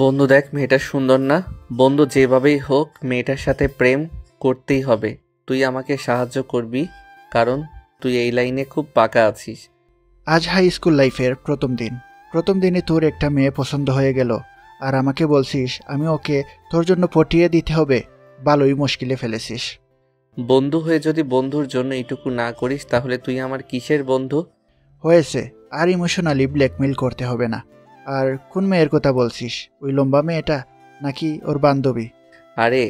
বন্ধু দেখ, মেয়েটা সুন্দর না? বন্ধু, যেভাবেই হোক মেয়েটার সাথে প্রেম করতেই হবে। তুই আমাকে সাহায্য করবি, কারণ তুই এই লাইনে খুব পাকা আছিস। আজ হাই স্কুল লাইফের প্রথম দিনে তোর একটা মেয়ে পছন্দ হয়ে গেল, আর আমাকে বলছিস আমি ওকে তোর জন্য পটিয়ে দিতে হবে। ভালোই মুশকিলে ফেলেছিস। বন্ধু হয়ে যদি বন্ধুর জন্য এইটুকু না করিস, তাহলে তুই আমার কিসের বন্ধু? হয়েছে, আর ইমোশনালি ব্ল্যাকমেইল করতে হবে না। আর কোন মেয়ের কথা বলছিস? ওই লম্বা মেয়েটা নাকি ওর বান্ধবী? আরে,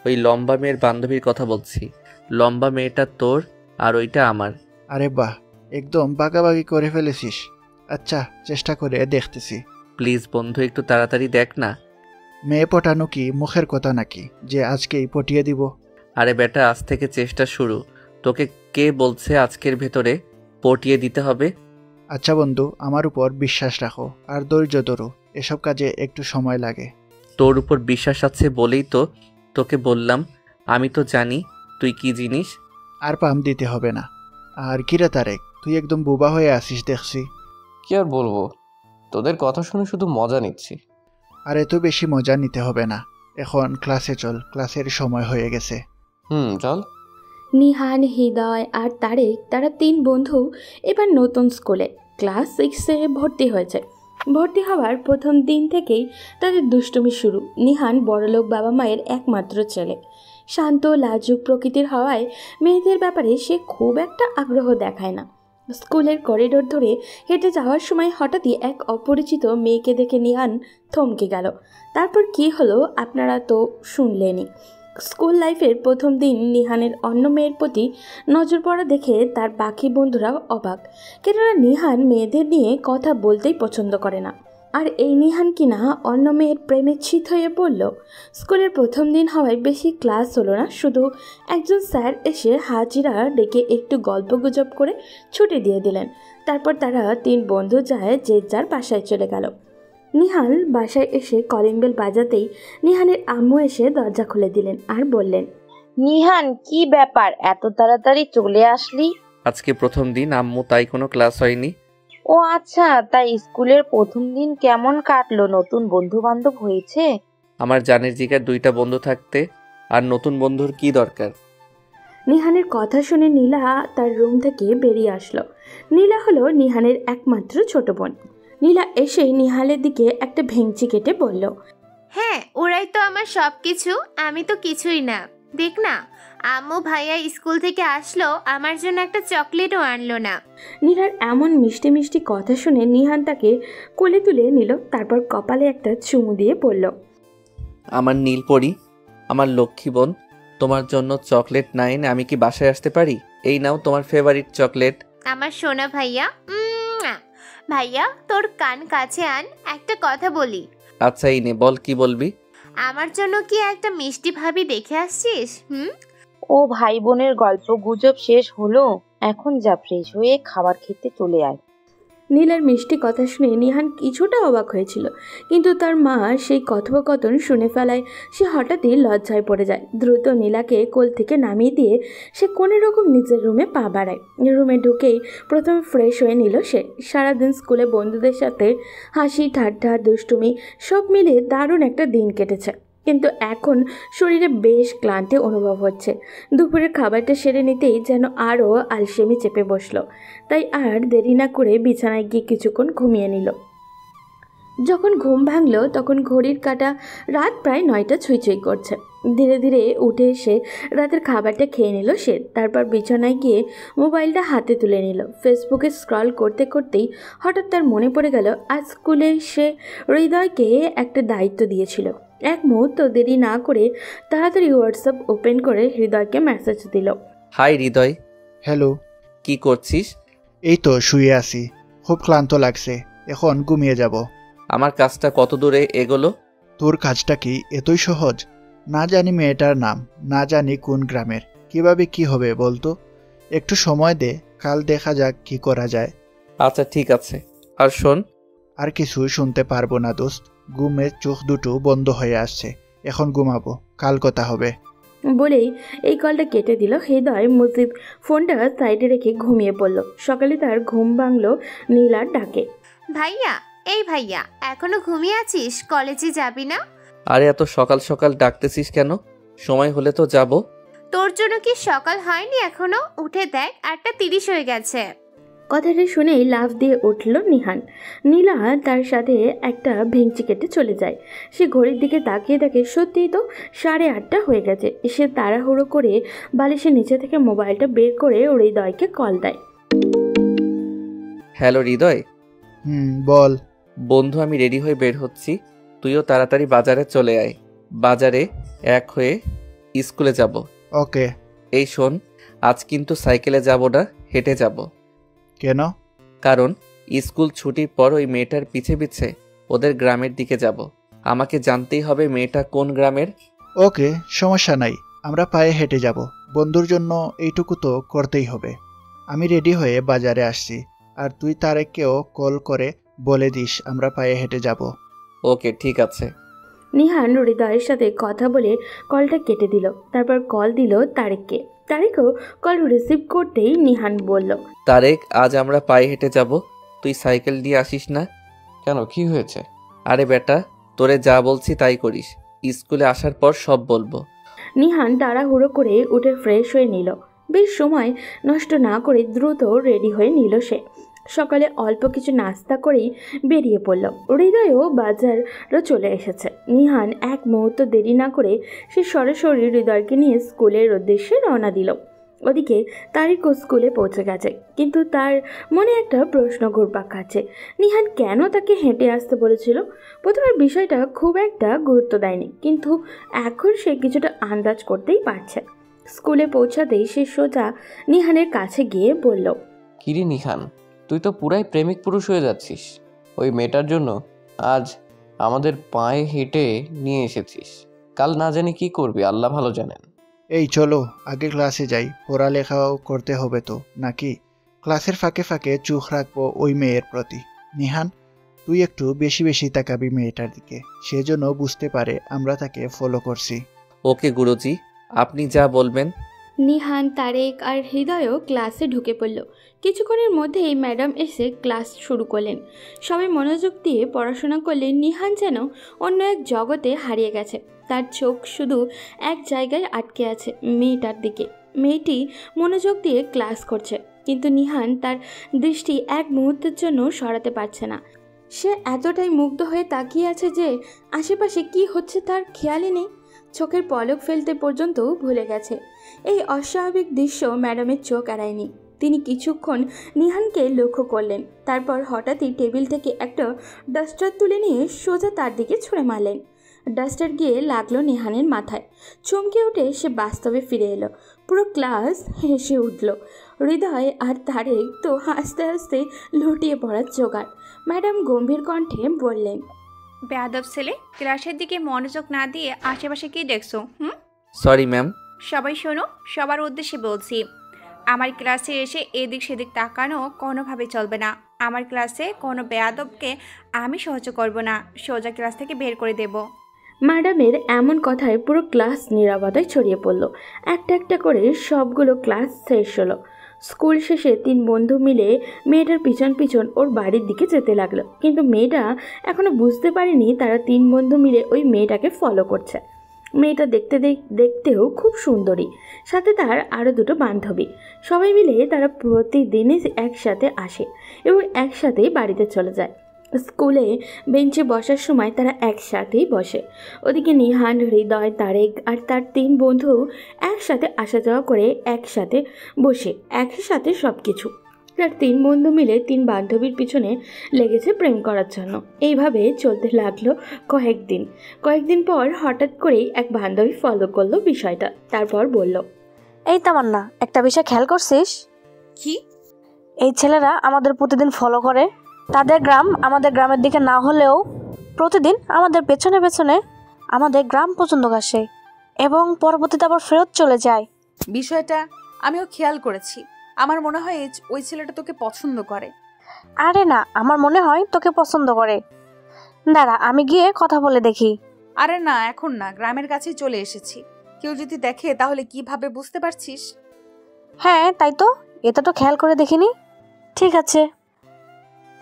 ওই লম্বা মেয়ের বান্ধবীর কথা বলছি। লম্বা মেয়েটা তোর আর ওইটা আমার। আরে বাহ, একদম বাগাবাগি করে ফেলেছিস। আচ্ছা, চেষ্টা করে দেখতেছি। প্লিজ বন্ধু, একটু তাড়াতাড়ি দেখ না। মেয়ে পটানো কি মুখের কথা নাকি যে আজকেই পটিয়ে দিব? আরে বেটা, আজ থেকে চেষ্টা শুরু। তোকে কে বলছে আজকের ভেতরে পটিয়ে দিতে হবে? আচ্ছা বন্ধু, আমার উপর বিশ্বাস রাখো আর ধৈর্য ধরো। এসব কাজে একটু সময় লাগে। তোর উপর বিশ্বাস আছে বলেই তো তোকে বললাম। আমি তো জানি তুই কি জিনিস। আর পাম দিতে হবে না। আর কিরে তারেক, তুই একদম বোবা হয়ে আসিস দেখছি। কি আর বলবো, তোদের কথা শুনে শুধু মজা নিচ্ছি। আর এত বেশি মজা নিতে হবে না। এখন ক্লাসে চল, ক্লাসের সময় হয়ে গেছে। চল। নিহান, হৃদয় আর তারেক, তারা 3 বন্ধু এবার নতুন স্কুলে ক্লাস 6-এ ভর্তি হয়েছে। ভর্তি হওয়ার প্রথম দিন থেকেই তাদের দুষ্টুমি শুরু। নিহান বড়লোক বাবা মায়ের একমাত্র ছেলে। শান্ত লাজুক প্রকৃতির হওয়ায় মেয়েদের ব্যাপারে সে খুব একটা আগ্রহ দেখায় না। স্কুলের করিডোর ধরে হেঁটে যাওয়ার সময় হঠাৎই এক অপরিচিত মেয়েকে দেখে নিহান থমকে গেল। তারপর কি হলো আপনারা তো শুনলেনই। স্কুল লাইফের প্রথম দিন নিহানের অন্য মেয়ের প্রতি নজর পড়া দেখে তার বাকি বন্ধুরাও অবাক, কেননা নিহান মেয়েদের নিয়ে কথা বলতেই পছন্দ করে না। আর এই নিহান কিনা অন্য মেয়ের প্রেমে চিত হয়ে পড়ল। স্কুলের প্রথম দিন হওয়ায় বেশি ক্লাস হলো না, শুধু একজন স্যার এসে হাজিরা ডেকে একটু গল্পগুজব করে ছুটি দিয়ে দিলেন। তারপর তারা 3 বন্ধু যায় যে যার বাসায় চলে গেল। নিহান বাসায় এসে কলিং বেল বাজাতেই নিহানের আম্মু এসে দরজা খুলে দিলেন আর বললেন, নিহান, কি ব্যাপার, এত তাড়াতাড়ি চলে আসলি? আজকে প্রথম দিন আম্মু, তাই কোনো ক্লাস হয়নি। ও আচ্ছা, তাই স্কুলের প্রথম দিন কেমন কাটলো? নতুন বন্ধু বান্ধব হয়েছে? আমার জানের জিগার 2টা বন্ধু থাকতে আর নতুন বন্ধুর কি দরকার? নিহানের কথা শুনে নীলা তার রুম থেকে বেরিয়ে আসলো। নীলা হলো নিহানের একমাত্র ছোট বোন। নীলা এসেই নিহালের দিকে একটা ভেঙচি কেটে বলল, হ্যাঁ, ওরাই তো আমার সব কিছু, আমি তো কিছুই না। দেখ না, আম্মু ভাইয়া স্কুল থেকে আসলো, আমার জন্য একটা চকলেটও আনলো না। নীলার এমন মিষ্টি মিষ্টি কথা শুনে নিহান তাকে কোলে তুলে নিল, তারপর কপালে একটা চুমু দিয়ে বলল, আমার নীলপরি, আমার লক্ষ্মী বোন, তোমার জন্য চকলেট না এনে আমি কি বাসায় আসতে পারি? এই নাও তোমার ফেভারিট চকলেট। আমার সোনা ভাইয়া। ভাইয়া, তোর কান কাছে আন, একটা কথা বলি। আচ্ছা, এই নে, বল, কি বলবি? আমার জন্য কি একটা মিষ্টি ভাবি দেখে আসছিস? ও ভাই বোনের গল্প গুজব শেষ হলো, এখন যা ফ্রেশ হয়ে খাবার খেতে চলে আয়। নীলার মিষ্টি কথা শুনে নিহান কিছুটা অবাক হয়েছিল, কিন্তু তার মা সেই কথোপকথন শুনে ফেলায় সে হঠাৎই লজ্জায় পড়ে যায়। দ্রুত নীলাকে কোল থেকে নামিয়ে দিয়ে সে কোনো রকম নিজের রুমে পা বাড়ায়। রুমে ঢুকেই প্রথমে ফ্রেশ হয়ে নিল সে। সারাদিন স্কুলে বন্ধুদের সাথে হাসি ঠাট্টা দুষ্টুমি সব মিলে দারুণ একটা দিন কেটেছে, কিন্তু এখন শরীরে বেশ ক্লান্তি অনুভব হচ্ছে। দুপুরের খাবারটা সেরে নিতেই যেন আরও আলসেমি চেপে বসলো। তাই আর দেরি না করে বিছানায় গিয়ে কিছুক্ষণ ঘুমিয়ে নিল। যখন ঘুম ভাঙল তখন ঘড়ির কাঁটা রাত প্রায় 9টা ছুঁই করছে। ধীরে ধীরে উঠে এসে রাতের খাবারটা খেয়ে নিল সে। তারপর বিছানায় গিয়ে মোবাইলটা হাতে তুলে নিল। ফেসবুকে স্ক্রল করতে করতেই হঠাৎ তার মনে পড়ে গেল আজ স্কুলে সে হৃদয়কে একটা দায়িত্ব দিয়েছিল। এক মুহূর্ত দেরি না করে তাড়াতাড়ি হোয়াটসঅ্যাপ ওপেন করে হৃদয়কে মেসেজ দিল। হাই হৃদয়। হ্যালো। কি করছিস? এই তো শুয়ে আছি, খুব ক্লান্ত লাগছে, এখন ঘুমিয়ে যাব। আমার কাজটা কত দূরে এগোলো? তোর কাজটা কি এতই সহজ? না জানি মেয়েটার নাম, না জানি কোন গ্রামের, কিভাবে কি হবে বলতো? একটু সময় দে, কাল দেখা যাক কি করা যায়। আচ্ছা ঠিক আছে। আর শোন। আর কিছু শুনতে পারবো না দোস্ত, ঘুমের চোখ দুটো বন্ধ হয়ে আসছে, এখন ঘুমাবো, কাল কথা হবে। বলেই এই কলটা কেটে দিল। হৃদয় মুজিব ফোনটা সাইডে রেখে ঘুমিয়ে পড়ল। সকালে তার ঘুম ভাঙল নীলার ডাকে। ভাইয়া, এই ভাইয়া, এখনো ঘুমিয়ে আছিস? কলেজে যাবি না? আরে এত সকাল সকাল ডাকতেছিস কেন? সময় হলে তো যাব। তোর জন্য কি সকাল হয়নি এখনো? উঠে দেখ, 8:30 হয়ে গেছে। কথাটা শুনেই লাফ দিয়ে উঠল নিহান। নীলা তার সাথে একটা ভেঙচি কেটে চলে যায়। সে ঘড়ির দিকে তাকিয়ে দেখে সত্যিই তো 8:30 হয়ে গেছে। সে তাড়াহুড়ো করে বালিশের নিচে থেকে মোবাইলটা বের করে হৃদয়কে কল দেয়। হ্যালো হৃদয়। বল। বন্ধু, আমি রেডি হয়ে বের হচ্ছি, তুইও তাড়াতাড়ি বাজারে চলে আয়। বাজারে এক হয়ে স্কুলে যাব। ওকে। এই শোন, আজ কিন্তু সাইকেলে যাব না, হেঁটে যাব। কেন? কারণ স্কুল ছুটির পর ওই মেয়েটার পিছে পিছে ওদের গ্রামের দিকে যাব। আমাকে জানতেই হবে মেয়েটা কোন গ্রামের। ওকে, সমস্যা নাই, আমরা পায়ে হেঁটে যাব। বন্ধুর জন্য এইটুকু তো করতেই হবে। আমি রেডি হয়ে বাজারে আসছি, আর তুই তারেককেও কল করে বলে দিস আমরা পায়ে হেঁটে যাব। ওকে, ঠিক আছে। নিহান হৃদয়ের সাথে কথা বলে কলটা কেটে দিল। তারপর কল দিল তারেককে। তারেকও কল রিসিভ করতেই নিহান বলল, তারেক, আজ আমরা পায়ে হেঁটে যাব, তুই সাইকেল নিয়ে আসিস না। কেন, কি হয়েছে? আরে বেটা, তোরে যা বলছি তাই করিস, স্কুলে আসার পর সব বলবো। নিহান তাড়াহুড়ো করে উঠে ফ্রেশ হয়ে নিল। বেশ সময় নষ্ট না করে দ্রুত রেডি হয়ে নিল সে। সকালে অল্প কিছু নাস্তা করেই বেরিয়ে পড়ল। হৃদয়ও বাজারও চলে এসেছে। নিহান এক মুহূর্ত দেরি না করে সে সরাসরি হৃদয়কে নিয়ে স্কুলের উদ্দেশ্যে রওনা দিল। ওদিকে তারিকও স্কুলে পৌঁছে গেছে, কিন্তু তার মনে একটা প্রশ্ন ঘুরপাক খাচ্ছে। নিহান কেন তাকে হেঁটে আসতে বলেছিল? প্রথমে বিষয়টা খুব একটা গুরুত্ব দেয়নি, কিন্তু এখন সে কিছুটা আন্দাজ করতেই পারছে। স্কুলে পৌঁছাতেই সে সোজা নিহানের কাছে গিয়ে বলল, কিরে নিহান, তুই তো পুরাই প্রেমিক পুরুষ হয়ে যাচ্ছিস। ওই মেয়েটার জন্য আজ আমাদের পায়ে হেঁটে নিয়ে এসেছিস। কাল না জানি কি করবি, আল্লাহ ভালো জানেন। এই চলো আগে ক্লাসে যাই, পড়ালেখাও করতে হবে তো নাকি? ক্লাসের ফাঁকে ফাঁকে চোখ রাখবো ওই মেয়ের প্রতি। নিহান, তুই একটু বেশি বেশি তাকাবি মেয়েটার দিকে, সেজন্য বুঝতে পারে আমরা তাকে ফলো করছি। ওকে গুরুজি, আপনি যা বলবেন। নিহান, তারেক আর হৃদয়ও ক্লাসে ঢুকে পড়ল। কিছুক্ষণের মধ্যেই ম্যাডাম এসে ক্লাস শুরু করলেন। সবাই মনোযোগ দিয়ে পড়াশোনা করলে নিহান যেন অন্য এক জগতে হারিয়ে গেছে। তার চোখ শুধু এক জায়গায় আটকে আছে, মেয়েটার দিকে। মেয়েটি মনোযোগ দিয়ে ক্লাস করছে, কিন্তু নিহান তার দৃষ্টি এক মুহূর্তের জন্য সরাতে পারছে না। সে এতটাই মুগ্ধ হয়ে তাকিয়ে আছে যে আশেপাশে কি হচ্ছে তার খেয়ালই নেই। চোখের পলক ফেলতে পর্যন্ত ভুলে গেছে। এই অস্বাভাবিক দৃশ্য ম্যাডামের চোখ এড়ায়নি। তিনি কিছুক্ষণ নিহানকে লক্ষ্য করলেন, তারপর হঠাৎই টেবিল থেকে একটা ডাস্টার তুলে নিয়ে সোজা তার দিকে ছুঁড়ে মারলেন। ডাস্টার গিয়ে লাগলো নিহানের মাথায়। চমকে উঠে সে বাস্তবে ফিরে এলো। পুরো ক্লাস হেসে উঠল। হৃদয় আর তারেক তো হাসতে হাসতে লুটিয়ে পড়ার জোগাড়। ম্যাডাম গম্ভীর কণ্ঠে বললেন, বেয়াদব ছেলে, ক্লাসের দিকে মনোযোগ না দিয়ে আশেপাশে কি দেখছো? Sorry ma'am. সবাই শোনো, সবার উদ্দেশ্যে বলছি, আমার ক্লাসে এসে এদিক সেদিক তাকানো কোনোভাবে চলবে না। আমার ক্লাসে কোনো বেয়াদবকে আমি সহ্য করব না, সোজা ক্লাস থেকে বের করে দেব। ম্যাডামের এমন কথায় পুরো ক্লাস নীরবতায় ছড়িয়ে পড়ল। একটা একটা করে সবগুলো ক্লাস শেষ হলো। স্কুল শেষে 3 বন্ধু মিলে মেয়েটার পিছন পিছন ওর বাড়ির দিকে যেতে লাগলো, কিন্তু মেয়েটা এখনো বুঝতে পারেনি তারা 3 বন্ধু মিলে ওই মেয়েটাকে ফলো করছে। মেয়েটা দেখতেও খুব সুন্দরী, সাথে তার আরও 2টো বান্ধবী। সবাই মিলে তারা প্রতিদিনই একসাথে আসে এবং একসাথেই বাড়িতে চলে যায়। স্কুলে বেঞ্চে বসার সময় তারা একসাথেই বসে। ওদিকে নিহান, হৃদয়, তারেক আর তার 3 বন্ধু একসাথে আসা যাওয়া করে, একসাথে বসে একই সাথে সব কিছু। তার 3 বন্ধু মিলে 3 বান্ধবীর পিছনে লেগেছে প্রেম করার জন্য। এইভাবে চলতে লাগলো কয়েকদিন পর হঠাৎ করেই এক বান্ধবী ফলো করলো বিষয়টা। তারপর বলল, এই তামান্না, একটা বিষয় খেয়াল করছিস? কি? এই ছেলেরা আমাদের প্রতিদিন ফলো করে। তাদের গ্রাম আমাদের গ্রামের দিকে না হলেও প্রতিদিন আমাদের পেছনে পেছনে আমাদের গ্রাম পর্যন্ত আসে এবং পরবর্তীতে আবার ফেরত চলে যায়। বিষয়টা আমিও খেয়াল করেছি। আমার মনে হয় ওই ছেলেটা তোকে পছন্দ করে। আরে না, আমার মনে হয় তোকে পছন্দ করে। দাঁড়া, আমি গিয়ে কথা বলে দেখি। আরে না, এখন না, গ্রামের কাছেই চলে এসেছি। কেউ যদি দেখে তাহলে কিভাবে, বুঝতে পারছিস? হ্যাঁ তাই তো, এটা তো খেয়াল করে দেখিনি। ঠিক আছে।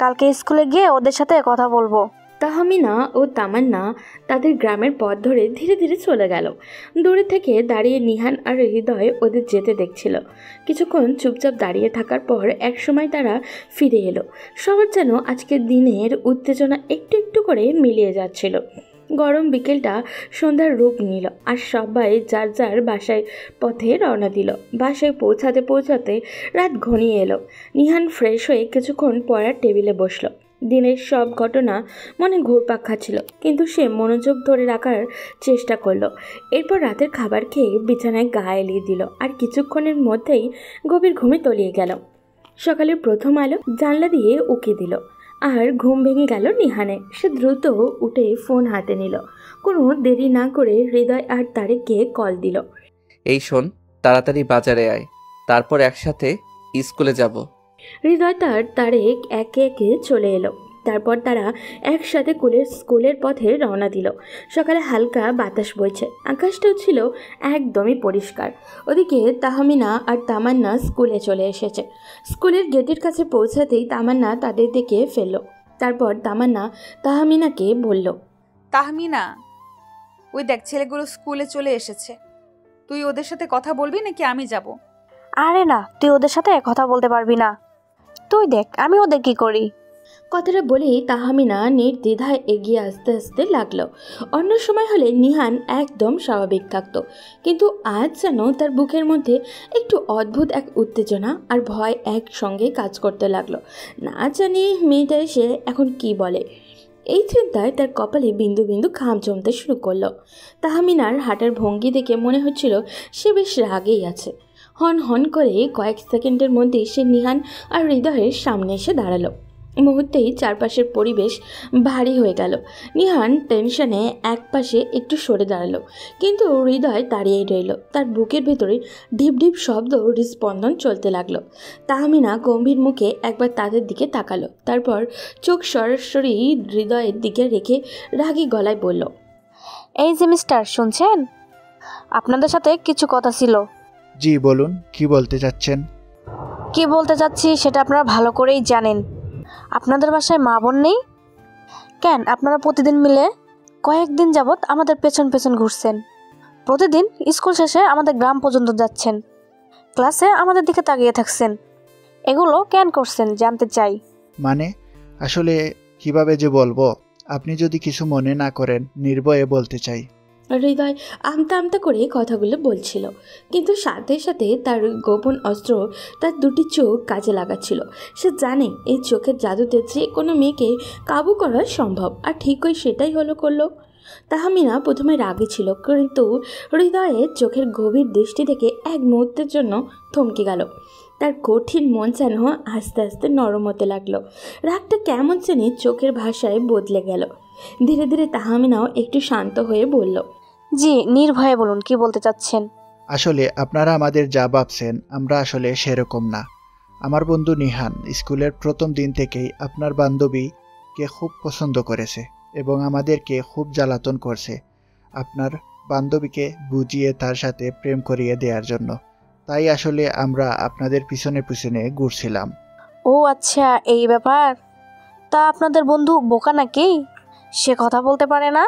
কালকে স্কুলে গিয়ে ওদের সাথে কথা বলবো। তাহমিনা ও তামান্না তাদের গ্রামের পথ ধরে ধীরে ধীরে চলে গেল। দূরে থেকে দাঁড়িয়ে নিহান আর হৃদয় ওদের যেতে দেখছিল। কিছুক্ষণ চুপচাপ দাঁড়িয়ে থাকার পর একসময় তারা ফিরে এলো। সবার যেন আজকের দিনের উত্তেজনা একটু একটু করে মিলিয়ে যাচ্ছিল। গরম বিকেলটা সন্ধ্যার রূপ নিল আর সবাই যার যার বাসায় পথে রওনা দিল। বাসায় পৌঁছাতে পৌঁছাতে রাত ঘনিয়ে এলো। নিহান ফ্রেশ হয়ে কিছুক্ষণ পড়ার টেবিলে বসলো। দিনের সব ঘটনা মনে ঘুরপাক খাচ্ছিল, কিন্তু সে মনোযোগ ধরে রাখার চেষ্টা করলো। এরপর রাতের খাবার খেয়ে বিছানায় গা এলিয়ে দিল আর কিছুক্ষণের মধ্যেই গভীর ঘুমে তলিয়ে গেল। সকালের প্রথম আলো জানলা দিয়ে উকি দিল আর ঘুম ভেঙে গেল নিহানে। সে দ্রুত উঠে ফোন হাতে নিল। কোনো দেরি না করে হৃদয় আর তারেককে কল দিল। এই শোন, তাড়াতাড়ি বাজারে আয়, তারপর একসাথে স্কুলে যাব। হৃদয় তার তারেক একে একে চলে এলো। তারপর তারা একসাথে স্কুলের পথে রওনা দিল। সকালে হালকা বাতাস বইছে, আকাশটাও ছিল একদমই পরিষ্কার। ওদিকে তাহমিনা আর তামান্না স্কুলে চলে এসেছে। স্কুলের গেটের কাছে পৌঁছাতেই তামান্না তাদের দিকে ফেলল। তারপর তামান্না তাহমিনাকে বলল, তাহমিনা, ওই দেখ ছেলেগুলো স্কুলে চলে এসেছে। তুই ওদের সাথে কথা বলবি নাকি আমি যাব? আরে না, তুই ওদের সাথে কথা বলতে পারবি না। তুই দেখ আমি ওদের কি করি। কথাটা বলেই তাহমিনা নির্দ্বিধায় এগিয়ে আসতে আসতে লাগলো। অন্য সময় হলে নিহান একদম স্বাভাবিক থাকতো, কিন্তু আজ যেন তার বুকের মধ্যে একটু অদ্ভুত এক উত্তেজনা আর ভয় একসঙ্গে কাজ করতে লাগলো। না জানি মেয়েটা এসে এখন কি বলে। এই চিন্তায় তার কপালে বিন্দু বিন্দু ঘাম জমতে শুরু করলো। তাহমিনার হাঁটার ভঙ্গি দেখে মনে হচ্ছিল সে বেশ রাগেই আছে। হন হন করে কয়েক সেকেন্ডের মধ্যেই সে নিহান আর হৃদয়ের সামনে এসে দাঁড়ালো। মুহূর্তেই চারপাশের পরিবেশ ভারী হয়ে গেল। নিহান টেনশনে একপাশে একটু সরে দাঁড়ালো, কিন্তু হৃদয় দাঁড়িয়েই রইল। তার বুকের ভেতরে ঢিপ ঢিপ শব্দ হৃস্পন্দন চলতে লাগলো। তাহমিনা গম্ভীর মুখে একবার তাদের দিকে তাকালো, তারপর চোখ সরাসরি হৃদয়ের দিকে রেখে রাগী গলায় বলল, এই যে মিস্টার, শুনছেন? আপনাদের সাথে কিছু কথা ছিল। জি বলুন, কি বলতে চাচ্ছেন? কি বলতে চাচ্ছি সেটা আপনারা ভালো করেই জানেন। আপনাদের বাসায় মা বোন নেই কেন? আপনারা প্রতিদিন মিলে কয়েকদিন যাবৎ আমাদের পেছন পেছন ঘুরছেন। প্রতিদিন স্কুল শেষে আমাদের গ্রাম পর্যন্ত যাচ্ছেন, ক্লাসে আমাদের দিকে তাকিয়ে থাকছেন। এগুলো কেন করছেন জানতে চাই। মানে আসলে কিভাবে যে বলবো, আপনি যদি কিছু মনে না করেন নির্ভয়ে বলতে চাই। হৃদয় আমতা আমতা করে কথাগুলো বলছিল, কিন্তু সাথে সাথে তার গোপন অস্ত্র তার দুটি চোখ কাজে লাগাচ্ছিল। সে জানে এই চোখের জাদুতে যে কোনো মেয়েকে কাবু করা সম্ভব, আর ঠিকই সেটাই করলো। তাহমিনা প্রথমে রাগে ছিল, কিন্তু হৃদয়ের চোখের গভীর দৃষ্টি থেকে এক মুহূর্তের জন্য থমকে গেল। তার কঠিন মন যেন আস্তে আস্তে নরম হতে লাগলো। রাগটা কেমন জানি চোখের ভাষায় বদলে গেল। ধীরে ধীরে তাহমিনাও একটু শান্ত হয়ে বলল, জি নির্ভয়ে বলুন, কি বলতে চাচ্ছেন। আসলে আপনারা আমাদের যা ভাবছেন আমরা আসলে সেরকম না। আমার বন্ধু নিহান স্কুলের প্রথম দিন থেকেই আপনার বান্ধবীকে খুব পছন্দ করেছে এবং আমাদেরকে খুব জ্বালাতন করছে আপনার বান্ধবীকে বুঝিয়ে তার সাথে প্রেম করিয়ে দেওয়ার জন্য। তাই আসলে আমরা আপনাদের পিছনে পিছনে ঘুরছিলাম। ও আচ্ছা, এই ব্যাপার। তা আপনাদের বন্ধু বোকা নাকি? সে কথা বলতে পারে না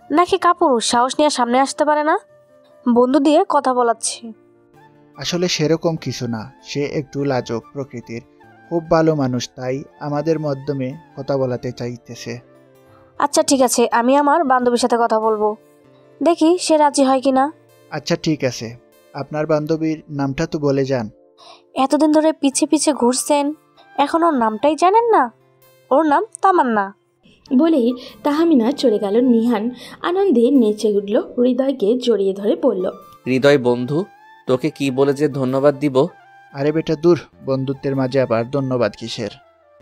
নাকি কাপুরুষ, সাহস নিয়ে সামনে আসতে পারে না? বন্ধু দিয়ে কথা বলাচ্ছি। আসলে সেরকম কিছু না, সে একটু লাজুক প্রকৃতির, খুব ভালো মানুষ, তাই আমাদের মাধ্যমে কথা বলাতে চাইতেছে। আচ্ছা ঠিক আছে, আমি আমার বান্ধবীর সাথে কথা বলবো, দেখি সে রাজি হয় কিনা। আচ্ছা ঠিক আছে, আপনার বান্ধবীর নামটা তো বলে যান। এতদিন ধরে পিছে পিছে ঘুরছেন, এখন ওর নামটাই জানেন না? ওর নাম তামান্না। বলেই তাহমিনা চলে গেল। নিহান আনন্দে নেচে উঠল, হৃদয়কে জড়িয়ে ধরে বলল, হৃদয় বন্ধু, তোকে কি বলে যে ধন্যবাদ দিব। আরে বেটা দূর, বন্ধুত্বের মাঝে আবার ধন্যবাদ কিসের?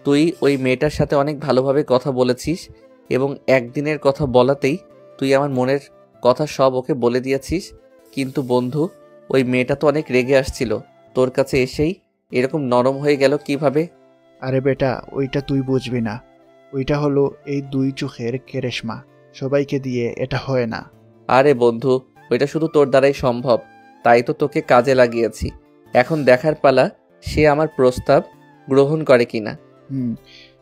তুই ওই মেয়েটার সাথে অনেক ভালোভাবে কথা বলেছিস এবং একদিনের কথা বলাতেই তুই আমার মনের কথা সব ওকে বলে দিয়েছিস। কিন্তু বন্ধু, ওই মেয়েটা তো অনেক রেগে আসছিল, তোর কাছে এসেই এরকম নরম হয়ে গেল কিভাবে? আরে বেটা, ওইটা তুই বুঝবি না। ওইটা হলো এই দুই চোখের কেরেশমা, সবাইকে দিয়ে এটা হয় না। আরে বন্ধু, ওইটা শুধু তোর দ্বারাই সম্ভব, তাই তো তোকে কাজে লাগিয়েছি। এখন দেখার পালা সে আমার প্রস্তাব গ্রহণ করে কিনা।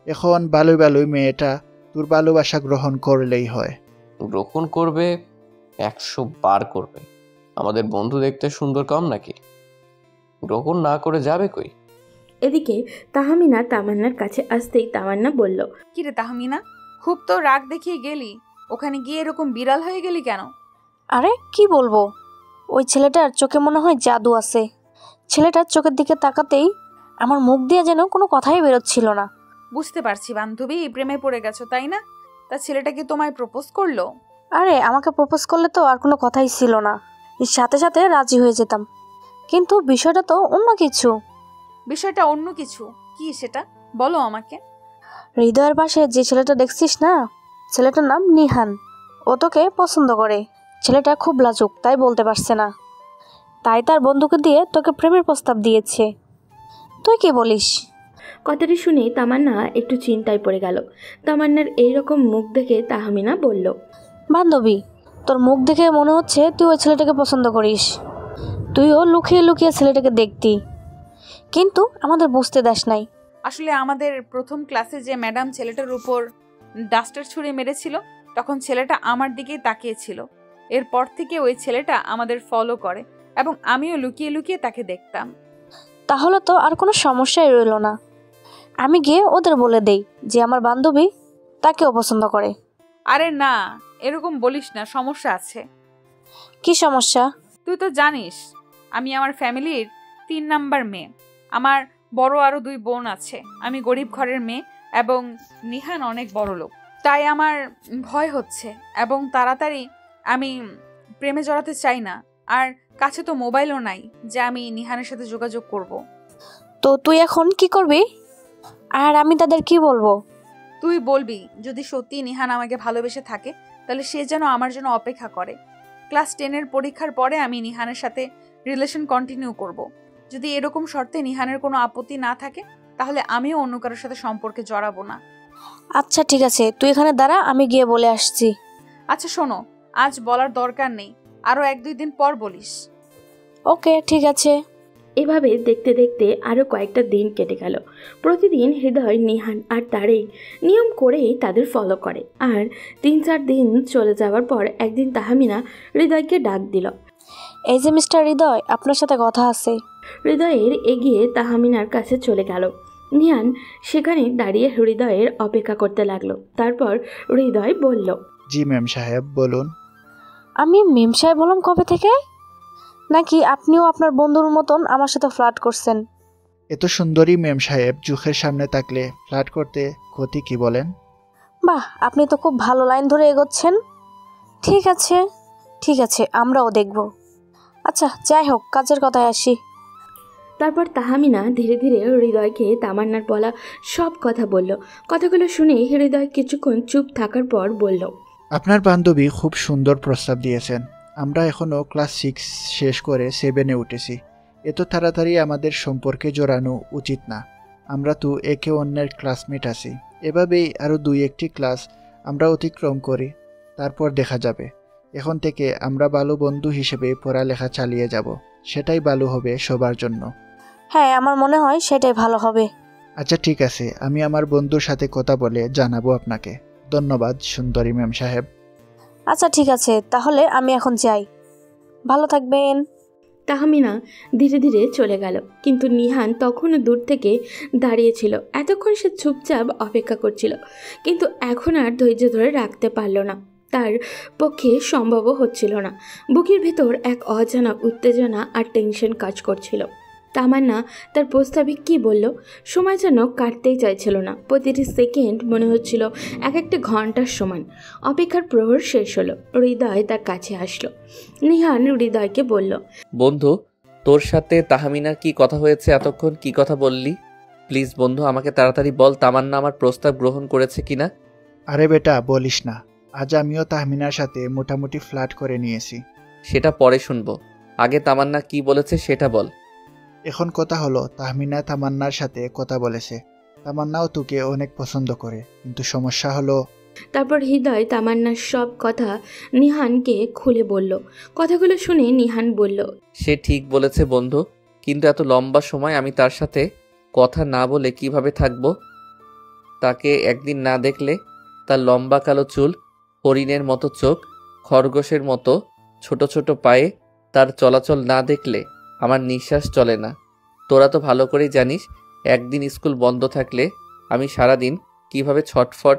এখন ভালোই ভালোই মেয়েটা তোর ভালোবাসা গ্রহণ করলেই হয়। গ্রহণ করবে, 100 বার করবে। আমাদের বন্ধু দেখতে সুন্দর কম নাকি? গ্রহণ না করে যাবে কই? এদিকে তাহমিনা তামান্নার কাছে আসতেই তামান্না বলল, কিরে তাহমিনা, খুব তো রাগ দেখিয়ে গেলি, ওখানে গিয়ে এরকম বিড়াল হয়ে গেলি কেন? আরে কি বলবো, ওই ছেলেটার চোখে মনে হয় জাদু আছে। ছেলেটার চোখের দিকে তাকাতেই আমার মুখ দিয়ে যেন কোনো কথাই বেরোচ্ছিল না। বুঝতে পারছি বান্ধবী, প্রেমে পড়ে গেছো তাই না? তা ছেলেটা কি তোমায় প্রপোজ করলো? আরে আমাকে প্রপোজ করলে তো আর কোনো কথাই ছিল না, এর সাথে সাথে রাজি হয়ে যেতাম। কিন্তু বিষয়টা তো অন্য কিছু। বিষয়টা অন্য কিছু? কি সেটা বলো আমাকে। হৃদয়ের পাশে যে ছেলেটা দেখছিস না, ছেলেটার নাম নিহান। ও তোকে পছন্দ করে। ছেলেটা খুব লাজুক, তাই বলতে পারছে না, তাই তার বন্ধুকে দিয়ে তোকে প্রেমের প্রস্তাব দিয়েছে। তুই কি বলিস? কথাটি শুনে তামান্না একটু চিন্তায় পড়ে গেল। তামান্নার এইরকম মুখ দেখে তাহমিনা বলল, বান্ধবী, তোর মুখ দেখে মনে হচ্ছে তুই ওই ছেলেটাকে পছন্দ করিস। তুইও লুকিয়ে লুকিয়ে ছেলেটাকে দেখতি, কিন্তু আমাদের বুঝতে দাস নাই। আসলে আমাদের প্রথম ক্লাসে যে ম্যাডাম ছেলেটার উপর ডাস্টার ছুঁড়ে মেরেছিল, তখন ছেলেটা আমার দিকেই তাকিয়েছিল। এরপর থেকে ওই ছেলেটা আমাদের ফলো করে এবং আমিও লুকিয়ে লুকিয়ে তাকে দেখতাম। তাহলে তো আর কোনো সমস্যাই রইল না। আমি গিয়ে ওদের বলে দেই যে আমার বান্ধবী তাকেও পছন্দ করে। আরে না, এরকম বলিস না, সমস্যা আছে। কি সমস্যা? তুই তো জানিস আমি আমার ফ্যামিলির 3 নাম্বার মেয়ে। আমার বড় আরো 2 বোন আছে। আমি গরিব ঘরের মেয়ে এবং নিহান অনেক বড় লোক, তাই আমার ভয় হচ্ছে এবং তাড়াতাড়ি আমি প্রেমে জড়াতে চাই না। আর কাছে তো মোবাইলও নাই যে আমি নিহানের সাথে যোগাযোগ করব। তো তুই এখন কি করবি? আর আমি তাদের কি বলবো? তুই বলবি যদি সত্যি নিহান আমাকে ভালোবেসে থাকে তাহলে সে যেন আমার জন্য অপেক্ষা করে। ক্লাস 10-এর পরীক্ষার পরে আমি নিহানের সাথে রিলেশন কন্টিনিউ করব। যদি এরকম শর্তে নিহানের কোনো আপত্তি না থাকে তাহলে আমিও অন্য কারোর সাথে সম্পর্কে জড়াবো না। আচ্ছা ঠিক আছে, তুই এখানে দাঁড়া, আমি গিয়ে বলে আসছি। আচ্ছা শোনো, আজ বলার দরকার নেই, আরো 1-2 দিন পর বলিস। ওকে ঠিক আছে। এভাবে দেখতে দেখতে আরও কয়েকটা দিন কেটে গেল। প্রতিদিন হৃদয়, নিহান আর তারেক নিয়ম করেই তাদের ফলো করে। আর 3-4 দিন চলে যাওয়ার পর একদিন তাহমিনা হৃদয়কে ডাক দিল। এই যে মিস্টার হৃদয়, আপনার সাথে কথা আছে। হৃদয়ের এগিয়ে তাহমিনার কাছে চলে গেল। নিহান সেখানে দাঁড়িয়ে হৃদয়ের অপেক্ষা করতে লাগলো। তারপর হৃদয় বলল, জি ম্যাম সাহেব, বলুন। আমি মেম সাহেব বললাম কবে থেকে? নাকি আপনিও আপনার বন্ধুর মতন আমার সাথে ফ্লার্ট করছেন? এত সুন্দরী ম্যাম সাহেব চোখের সামনে থাকলে ফ্লার্ট করতে ক্ষতি কি বলেন? বাহ, আপনি তো খুব ভালো লাইন ধরে এগোচ্ছেন। ঠিক আছে ঠিক আছে, আমরাও দেখব। আচ্ছা যাই হোক, কাজের কথায় আসি। তারপর তাহমিনা ধীরে ধীরে হৃদয়কে তামান্নার বলা সব কথা বলল। কথাগুলো শুনে হৃদয় কিছুক্ষণ চুপ থাকার পর বলল, আপনার বান্ধবী খুব সুন্দর প্রস্তাব দিয়েছেন। আমরা এখনও ক্লাস 6 শেষ করে 7-এ উঠেছি। এত তাড়াতাড়ি আমাদের সম্পর্কে জড়ানো উচিত না। আমরা তো একে অন্যের ক্লাসমেট আছি। এভাবেই আরও 2-1টি ক্লাস আমরা অতিক্রম করি, তারপর দেখা যাবে। এখন থেকে আমরা ভালো বন্ধু হিসেবে পড়ালেখা চালিয়ে যাব। সেটাই ভালো হবে সবার জন্য। হ্যাঁ, আমার মনে হয় সেটাই ভালো হবে। আচ্ছা ঠিক আছে, আমি আমার বন্ধুর সাথে কথা বলে জানাবো আপনাকে। ধন্যবাদ সুন্দরী ম্যাম সাহেব। আচ্ছা ঠিক আছে, তাহলে আমি এখন যাই। ভালো থাকবেন। তাহমিনা ধীরে ধীরে চলে গেল। কিন্তু নিহান তখনও দূর থেকে দাঁড়িয়েছিল। এতক্ষণ সে চুপচাপ অপেক্ষা করছিল, কিন্তু এখন আর ধৈর্য ধরে রাখতে পারল না। তার পক্ষে সম্ভবও হচ্ছিল না। বুকের ভেতর এক অজানা উত্তেজনা আর টেনশন কাজ করছিল। তামান্না তার প্রস্তাবে কী বলল, সময় যেন কাটতেই চাইছিল না। প্রতিটি সেকেন্ড মনে হচ্ছিল এক একটা ঘন্টার সমান। অপেক্ষার প্রহর শেষ হলো। হৃদয় তার কাছে আসলো। নিহান হৃদয়কে বলল, বন্ধু, তোর সাথে তাহমিনার কি কথা হয়েছে এতক্ষণ? কি কথা বললি? প্লিজ বন্ধু, আমাকে তাড়াতাড়ি বল তামান্না আমার প্রস্তাব গ্রহণ করেছে কিনা। আরে বেটা বলিস না, আজ আমিও তাহমিনার সাথে মোটামুটি ফ্লার্ট করে নিয়েছি। সেটা পরে শুনবো, আগে তামান্না কি বলেছে সেটা বল। এখন কথা হলো, তাহমিনা তামান্নার সাথে কথা বলেছে। তামান্নাও তোকে অনেক পছন্দ করে, কিন্তু সমস্যা হলো। তারপর হৃদয় তামান্নার সব কথা নিহানকে খুলে বলল। কথাগুলো শুনে নিহান বলল, সে ঠিক বলেছে বন্ধু, কিন্তু এত লম্বা সময় আমি তার সাথে কথা না বলে কিভাবে থাকবো? তাকে একদিন না দেখলে তার লম্বা কালো চুল, হরিণের মতো চোখ, খরগোশের মতো ছোট ছোট পায়ে তার চলাচল না দেখলে আমার নিঃশ্বাস চলে না। তোরা তো ভালো করেই জানিস একদিন স্কুল বন্ধ থাকলে আমি সারাদিন কিভাবে ছটফট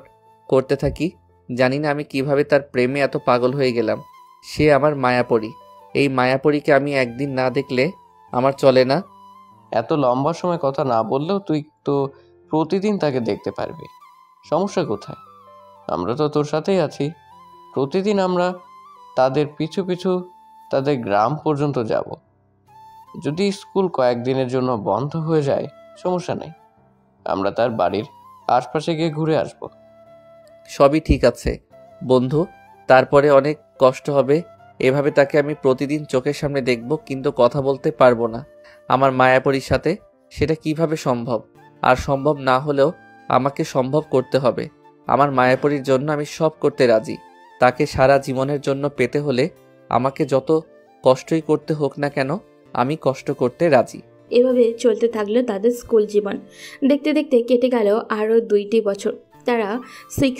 করতে থাকি। জানি না আমি কিভাবে তার প্রেমে এত পাগল হয়ে গেলাম। সে আমার মায়াপরী। এই মায়াপরীকে আমি একদিন না দেখলে আমার চলে না। এত লম্বা সময় কথা না বললেও তুই তো প্রতিদিন তাকে দেখতে পারবি। সমস্যা কোথায়? আমরা তো তোর সাথেই আছি। প্রতিদিন আমরা তাদের পিছু পিছু তাদের গ্রাম পর্যন্ত যাব। যদি স্কুল কয়েকদিনের জন্য বন্ধ হয়ে যায় সমস্যা নেই, আমরা তার বাড়ির আশপাশে গিয়ে ঘুরে আসব। সবই ঠিক আছে বন্ধু, তারপরে অনেক কষ্ট হবে। এভাবে তাকে আমি প্রতিদিন চোখের সামনে দেখব, কিন্তু কথা বলতে পারবো না আমার মায়াপরীর সাথে। সেটা কিভাবে সম্ভব? আর সম্ভব না হলেও আমাকে সম্ভব করতে হবে। আমার মায়াপরীর জন্য আমি সব করতে রাজি। তাকে সারা জীবনের জন্য পেতে হলে আমাকে যত কষ্টই করতে হোক না কেন, আমি কষ্ট করতে রাজি। এভাবে চলতে থাকলো তাদের স্কুল জীবন। দেখতে দেখতে কেটে গেল আরও 2টি বছর। তারা 6,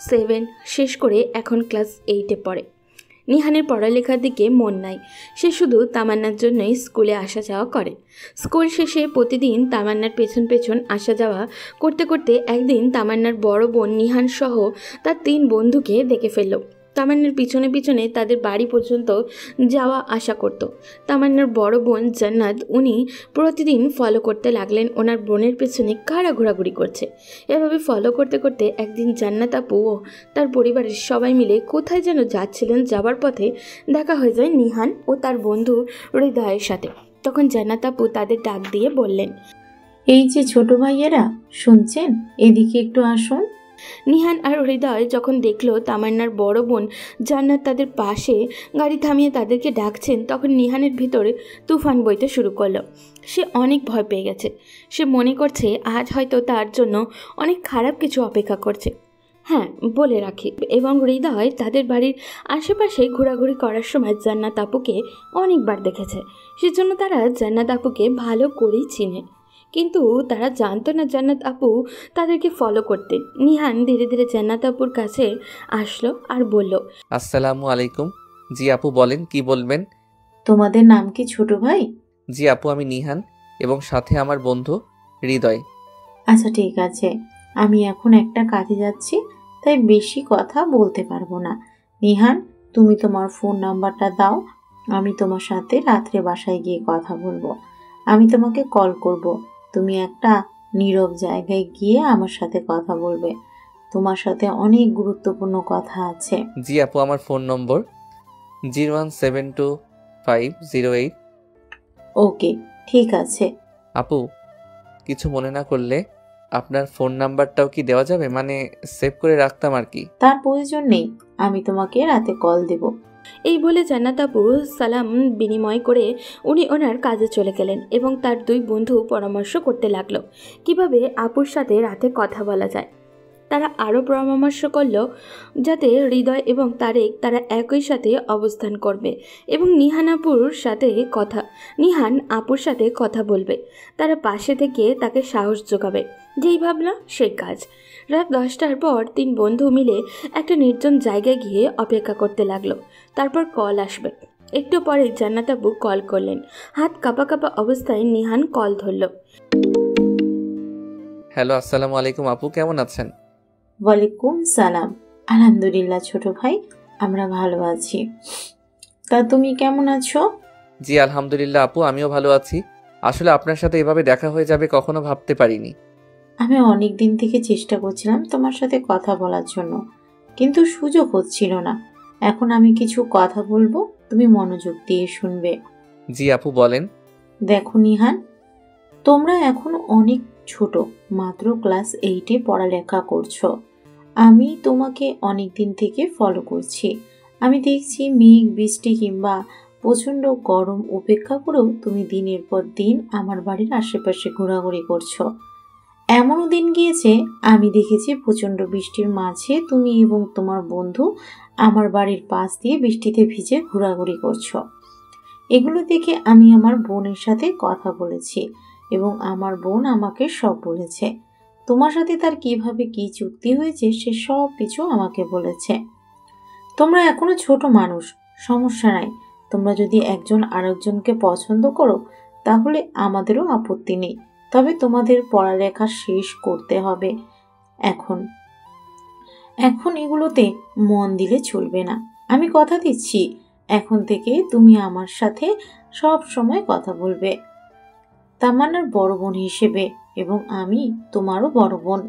7 শেষ করে এখন ক্লাস 8-এ পড়ে। নিহানের পড়ালেখার দিকে মন নাই। সে শুধু তামান্নার জন্যই স্কুলে আসা যাওয়া করে। স্কুল শেষে প্রতিদিন তামান্নার পেছন পেছন আসা যাওয়া করতে করতে একদিন তামান্নার বড় বোন নিহান সহ তার 3 বন্ধুকে দেখে ফেলল। তামান্নার পিছনে পিছনে তাদের বাড়ি পর্যন্ত যাওয়া আসা করত। তামান্নার বড় বোন জান্নাত, উনি প্রতিদিন ফলো করতে লাগলেন ওনার বোনের পেছনে কারা ঘোরাঘুরি করছে। এভাবে ফলো করতে করতে একদিন জান্নাত আপু ও তার পরিবারের সবাই মিলে কোথায় যেন যাচ্ছিলেন। যাবার পথে দেখা হয়ে যায় নিহান ও তার বন্ধু হৃদয়ের সাথে। তখন জান্নাত আপু তাদের ডাক দিয়ে বললেন, এই যে ছোট ভাইয়েরা, শুনছেন? এদিকে একটু আসুন। নিহান আর হৃদয় যখন দেখলো তামান্নার বড় বোন জান্নাত তাদের পাশে গাড়ি থামিয়ে তাদেরকে ডাকছেন, তখন নিহানের ভিতরে তুফান বইতে শুরু করলো। সে অনেক ভয় পেয়ে গেছে। সে মনে করছে আজ হয়তো তার জন্য অনেক খারাপ কিছু অপেক্ষা করছে। হ্যাঁ, বলে রাখি, এবং হৃদয় তাদের বাড়ির আশেপাশে ঘোরাঘুরি করার সময় জান্নাত আপুকে অনেকবার দেখেছে। সেজন্য তারা জান্নাত আপুকে ভালো করেই চিনে। কিন্তু তারা জানতো না জান্নাত আপু তাদেরকে ফলো করতে। নিহান ধীরে ধীরে জান্নাত আপুর কাছে আসলো আর বলল, আসসালামু আলাইকুম। জি আপু বলেন, কি বলবেন? তোমাদের নাম কি ছোট ভাই? জি আপু, আমি নিহান এবং সাথে আমার বন্ধু হৃদয়। আচ্ছা ঠিক আছে, আমি এখন একটা কাজে যাচ্ছি, তাই বেশি কথা বলতে পারবো না। নিহান, তুমি তোমার ফোন নাম্বারটা দাও, আমি তোমার সাথে রাত্রে বাসায় গিয়ে কথা বলবো। আমি তোমাকে কল করব, তুমি একটা নীরব জায়গায় গিয়ে আমার সাথে কথা বলবে। তোমার সাথে অনেক গুরুত্বপূর্ণ কথা আছে। জি আপু, আমার ফোন নম্বর 0172508। ওকে, ঠিক আছে। আপু, কিছু মনে না করলে আপনার ফোন নাম্বারটাও কি দেওয়া যাবে? মানে সেভ করে রাখতাম আর কি। তার প্রয়োজন নেই, আমি তোমাকে রাতে কল দেব। এই বলে জান্নাত আপু সালাম বিনিময় করে উনি ওনার কাজে চলে গেলেন এবং তার 2 বন্ধু পরামর্শ করতে লাগলো কিভাবে আপুর সাথে রাতে কথা বলা যায়। তারা আরও পরামর্শ করলো যাতে হৃদয় এবং তারেক তারা একই সাথে অবস্থান করবে এবং নিহান আপুর সাথে কথা বলবে। তারা পাশে থেকে তাকে সাহস যোগাবে। যেই ভাবনা সেই কাজ। রাত 10টার পর 3 বন্ধু মিলে একটা নির্জন জায়গায় গিয়ে অপেক্ষা করতে লাগলো। তারপর কল আসবে। একটু পরে জান্নাত আপু কল করলেন। হাত কাঁপা কাঁপা অবস্থায় নিহান কল ধরল। হ্যালো, আসসালামু আলাইকুম আপু, কেমন আছেন? ওয়ালাইকুম সালাম। আলহামদুলিল্লাহ ছোট ভাই, আমরা ভালো আছি। তা তুমি কেমন আছো? জি আলহামদুলিল্লাহ আপু, আমিও ভালো আছি। আসলে আপনার সাথে এভাবে দেখা হয়ে যাবে কখনো ভাবতে পারিনি। আমি অনেক দিন থেকে চেষ্টা করছিলাম তোমার সাথে কথা বলার জন্য, কিন্তু সুযোগ হচ্ছিল না। এখন আমি কিছু কথা বলবো, তুমি মনোযোগ দিয়ে শুনবে। জি আপু বলেন। দেখো নিহান, তোমরা এখন অনেক ছোট, মাত্র ক্লাস 8-এ পড়ালেখা করছো। আমি তোমাকে অনেক দিন থেকে ফলো করছি। আমি দেখছি মেঘ বৃষ্টি কিংবা প্রচণ্ড গরম উপেক্ষা করেও তুমি দিনের পর দিন আমার বাড়ির আশেপাশে ঘোরাঘুরি করছো। এমনও দিন গিয়েছে আমি দেখেছি প্রচণ্ড বৃষ্টির মাঝে তুমি এবং তোমার বন্ধু আমার বাড়ির পাশ দিয়ে বৃষ্টিতে ভিজে ঘোরাঘুরি করছো। এগুলো দেখে আমি আমার বোনের সাথে কথা বলেছি এবং আমার বোন আমাকে সব বলেছে। তোমার সাথে তার কিভাবে কি চুক্তি হয়েছে সে সব কিছু আমাকে বলেছে। তোমরা এখনো ছোট মানুষ, সমস্যা নাই। তোমরা যদি একজন আরেকজনকে পছন্দ করো তাহলে আমাদেরও আপত্তি নেই, তবে তোমাদের পড়ালেখা শেষ করতে হবে। এখন এখন এগুলোতে মন দিলে চলবে না। আমি কথা দিচ্ছি, এখন থেকে তুমি আমার সাথে সব সময় কথা বলবে তামান্নার বড় বোন হিসেবে, এবং আমি তোমারও বড় বোন।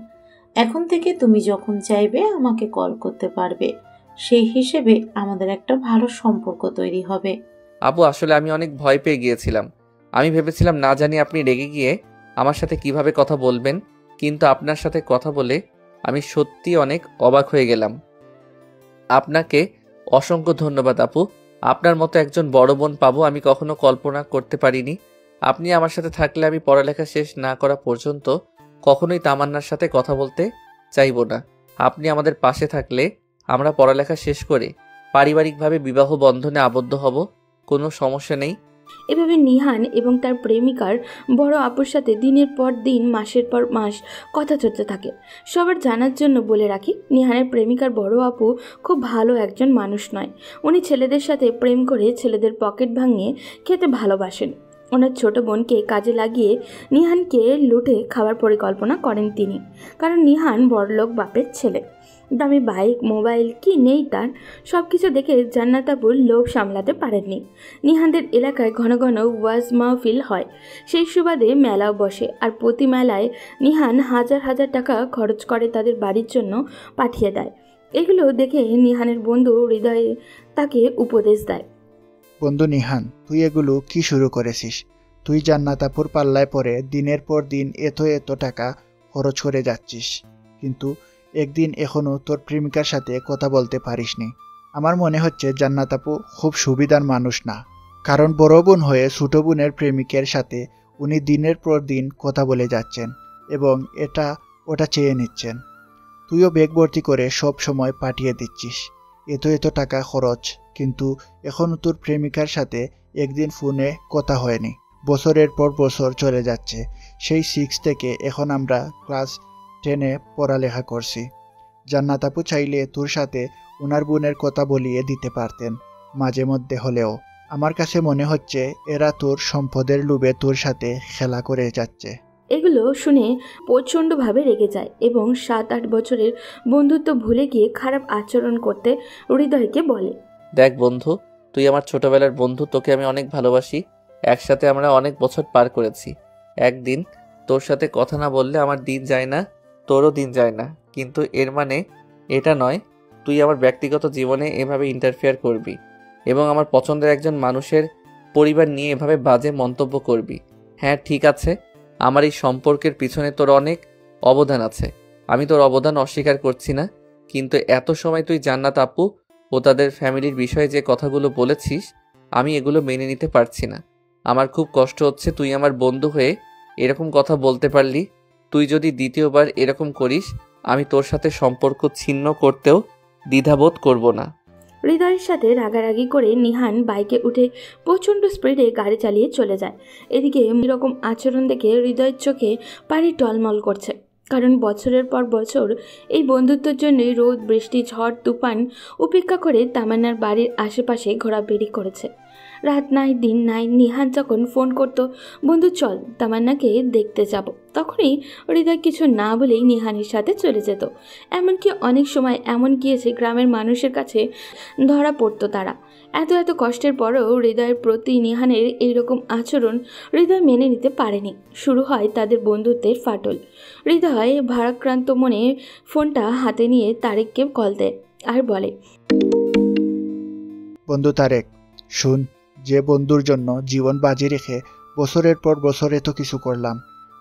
এখন থেকে তুমি যখন চাইবে আমাকে কল করতে পারবে। সেই হিসেবে আমাদের একটা ভালো সম্পর্ক তৈরি হবে। আপু আসলে আমি অনেক ভয় পেয়ে গিয়েছিলাম। আমি ভেবেছিলাম না জানি আপনি রেগে গিয়ে আমার সাথে কিভাবে কথা বলবেন, কিন্তু আপনার সাথে কথা বলে আমি সত্যি অনেক অবাক হয়ে গেলাম। আপনাকে অসংখ্য ধন্যবাদ আপু। আপনার মতো একজন বড় বোন পাবো আমি কখনো কল্পনা করতে পারিনি। আপনি আমার সাথে থাকলে আমি পড়ালেখা শেষ না করা পর্যন্ত কখনোই তামান্নার সাথে কথা বলতে চাইবো না। আপনি আমাদের পাশে থাকলে আমরা পড়ালেখা শেষ করে পারিবারিকভাবে বিবাহ বন্ধনে আবদ্ধ হব, কোনো সমস্যা নেই। এভাবে নিহান এবং তার প্রেমিকার বড় আপুর সাথে দিনের পর দিন মাসের পর মাস কথা চলতে থাকে। সবার জানার জন্য বলে রাখি, নিহানের প্রেমিকার বড় আপু খুব ভালো একজন মানুষ নয়। উনি ছেলেদের সাথে প্রেম করে ছেলেদের পকেট ভাঙিয়ে খেতে ভালোবাসেন। ওনার ছোট বোনকে কাজে লাগিয়ে নিহানকে লুটে খাওয়ার পরিকল্পনা করেন তিনি, কারণ নিহান বড়লোক বাপের ছেলে। দামি বাইক, মোবাইল কি নেই তার, সব কিছু দেখে জান্নাত আপুর লোভ সামলাতে পারেননি। নিহানদের এলাকায় ঘন ঘন ওয়াজ মাহফিল হয়, সেই সুবাদে মেলাও বসে, আর প্রতি মেলায় নিহান হাজার হাজার টাকা খরচ করে তাদের বাড়ির জন্য পাঠিয়ে দেয়। এগুলো দেখে নিহানের বন্ধু হৃদয়ে তাকে উপদেশ দেয়। বন্ধু নিহান, তুই এগুলো কি শুরু করেছিস? তুই জান্নাত আপুর পাল্লায় পরে দিনের পর দিন এত এত টাকা খরচ করে যাচ্ছিস, কিন্তু একদিন এখনো তোর প্রেমিকার সাথে কথা বলতে পারিসনি। আমার মনে হচ্ছে জান্নাত আপু খুব সুবিধার মানুষ না, কারণ বড় বোন হয়ে ছোট বোনের প্রেমিকের সাথে উনি দিনের পর দিন কথা বলে যাচ্ছেন এবং এটা ওটা চেয়ে নিচ্ছেন। তুইও ব্যাগ ভর্তি করে সব সময় পাঠিয়ে দিচ্ছিস, এত এত টাকা খরচ, কিন্তু এখনও তোর প্রেমিকার সাথে একদিন ফোনে কথা হয়নি। বছরের পর বছর চলে যাচ্ছে, সেই 6 থেকে এখন আমরা ক্লাস 10-এ পড়ালেখা করছি। জান্নাত আপু চাইলে তোর সাথে ওনার বোনের কথা বলিয়ে দিতে পারতেন মাঝে মধ্যে হলেও। আমার কাছে মনে হচ্ছে এরা তোর সম্পদের লোভে তোর সাথে খেলা করে যাচ্ছে। এগুলো শুনে প্রচণ্ডভাবে রেগে যায় এবং 7-8 বছরের বন্ধুত্ব ভুলে গিয়ে খারাপ আচরণ করতে হৃদয়কে বলে, দেখ বন্ধু, তুই আমার ছোটবেলার বন্ধু, তোকে আমি অনেক ভালোবাসি। একসাথে আমরা অনেক বছর পার করেছি। একদিন তোর সাথে কথা না বললে আমার দিন যায় না, তোরও দিন যায় না, কিন্তু এর মানে এটা নয় তুই আমার ব্যক্তিগত জীবনে এভাবে ইন্টারফেয়ার করবি এবং আমার পছন্দের একজন মানুষের পরিবার নিয়ে এভাবে বাজে মন্তব্য করবি। হ্যাঁ ঠিক আছে, আমার এই সম্পর্কের পিছনে তোর অনেক অবদান আছে, আমি তোর অবদান অস্বীকার করছি না, কিন্তু এত সময় তুই জান্নাত আপু ও তাদের ফ্যামিলির বিষয়ে যে কথাগুলো বলেছিস আমি এগুলো মেনে নিতে পারছি না। আমার খুব কষ্ট হচ্ছে তুই আমার বন্ধু হয়ে এরকম কথা বলতে পারলি। তুই যদি দ্বিতীয়বার এরকম করিস আমি তোর সাথে সম্পর্ক ছিন্ন করতেও দ্বিধাবোধ করব না। হৃদয়ের সাথে রাগারাগি করে নিহান বাইকে উঠে প্রচণ্ড স্পিডে গাড়ি চালিয়ে চলে যায়। এদিকে এরকম আচরণ দেখে হৃদয়ের চোখে পানি টলমল করছে, কারণ বছরের পর বছর এই বন্ধুত্বের জন্যই রোদ, বৃষ্টি, ঝড়, তুফান উপেক্ষা করে তামান্নার বাড়ির আশেপাশে ঘোরাবেড়ি করেছে। রাত নাই দিন নাই, নিহান যখন ফোন করতো, বন্ধু চল তামান্নাকে দেখতে যাব, তখনই হৃদয় কিছু না বলেই নিহানের সাথে চলে যেত। এমনকি অনেক সময় এমন গিয়েছে গ্রামের মানুষের কাছে ধরা পড়তো তারা। এত এত কষ্টের পরেও হৃদয়ের প্রতি নিহানের এইরকম আচরণ হৃদয় মেনে নিতে পারেনি। শুরু হয় তাদের বন্ধুত্বের ফাটল। হৃদয় ভারাক্রান্ত মনে ফোনটা হাতে নিয়ে তারেককে কল দেয় আর বলে, বন্ধু তারেক, শুন, যে বন্ধুর জন্য জীবন বাজি রেখে বছরের পর বছর এত কিছু করলাম,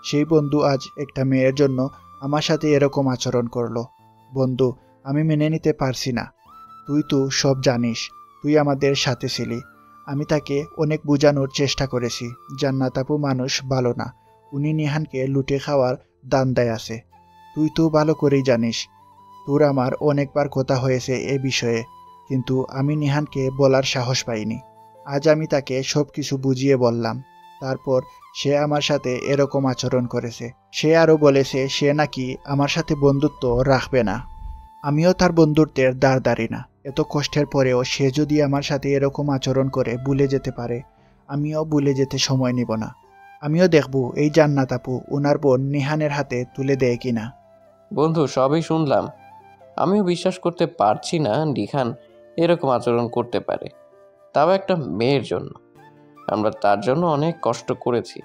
সেই বন্ধু আজ একটা মেয়ের জন্য আমার সাথে এরকম আচরণ করলো। বন্ধু, আমি মেনে নিতে পারছি না। তুই তো সব জানিস, তুই আমাদের সাথে ছিলি। আমি তাকে অনেক বোঝানোর চেষ্টা করেছি জান্নাত আপু মানুষ ভালো না, উনি নিহানকে লুটে খাওয়ার দান্দায় আছে। তুই তো ভালো করেই জানিস, তোর আমার অনেকবার কথা হয়েছে এ বিষয়ে, কিন্তু আমি নিহানকে বলার সাহস পাইনি। আজ আমি তাকে সব কিছু বুঝিয়ে বললাম। তারপর সে আমার সাথে এরকম আচরণ করেছে। সে আরও বলেছে সে নাকি আমার সাথে বন্ধুত্ব রাখবে না। আমিও তার বন্ধুত্বের দ্বার ধারি না। এত কষ্টের পরেও সে যদি আমার সাথে এরকম আচরণ করে ভুলে যেতে পারে, আমিও ভুলে যেতে সময় নিব না। আমিও দেখব এই জান্নাত আপু ওনার বোন নিহানের হাতে তুলে দেয় কিনা। বন্ধু, সবই শুনলাম, আমিও বিশ্বাস করতে পারছি না নিহান এরকম আচরণ করতে পারে, তাও একটা মেয়ের জন্য। আমরা তার জন্য অনেক কষ্ট করেছি,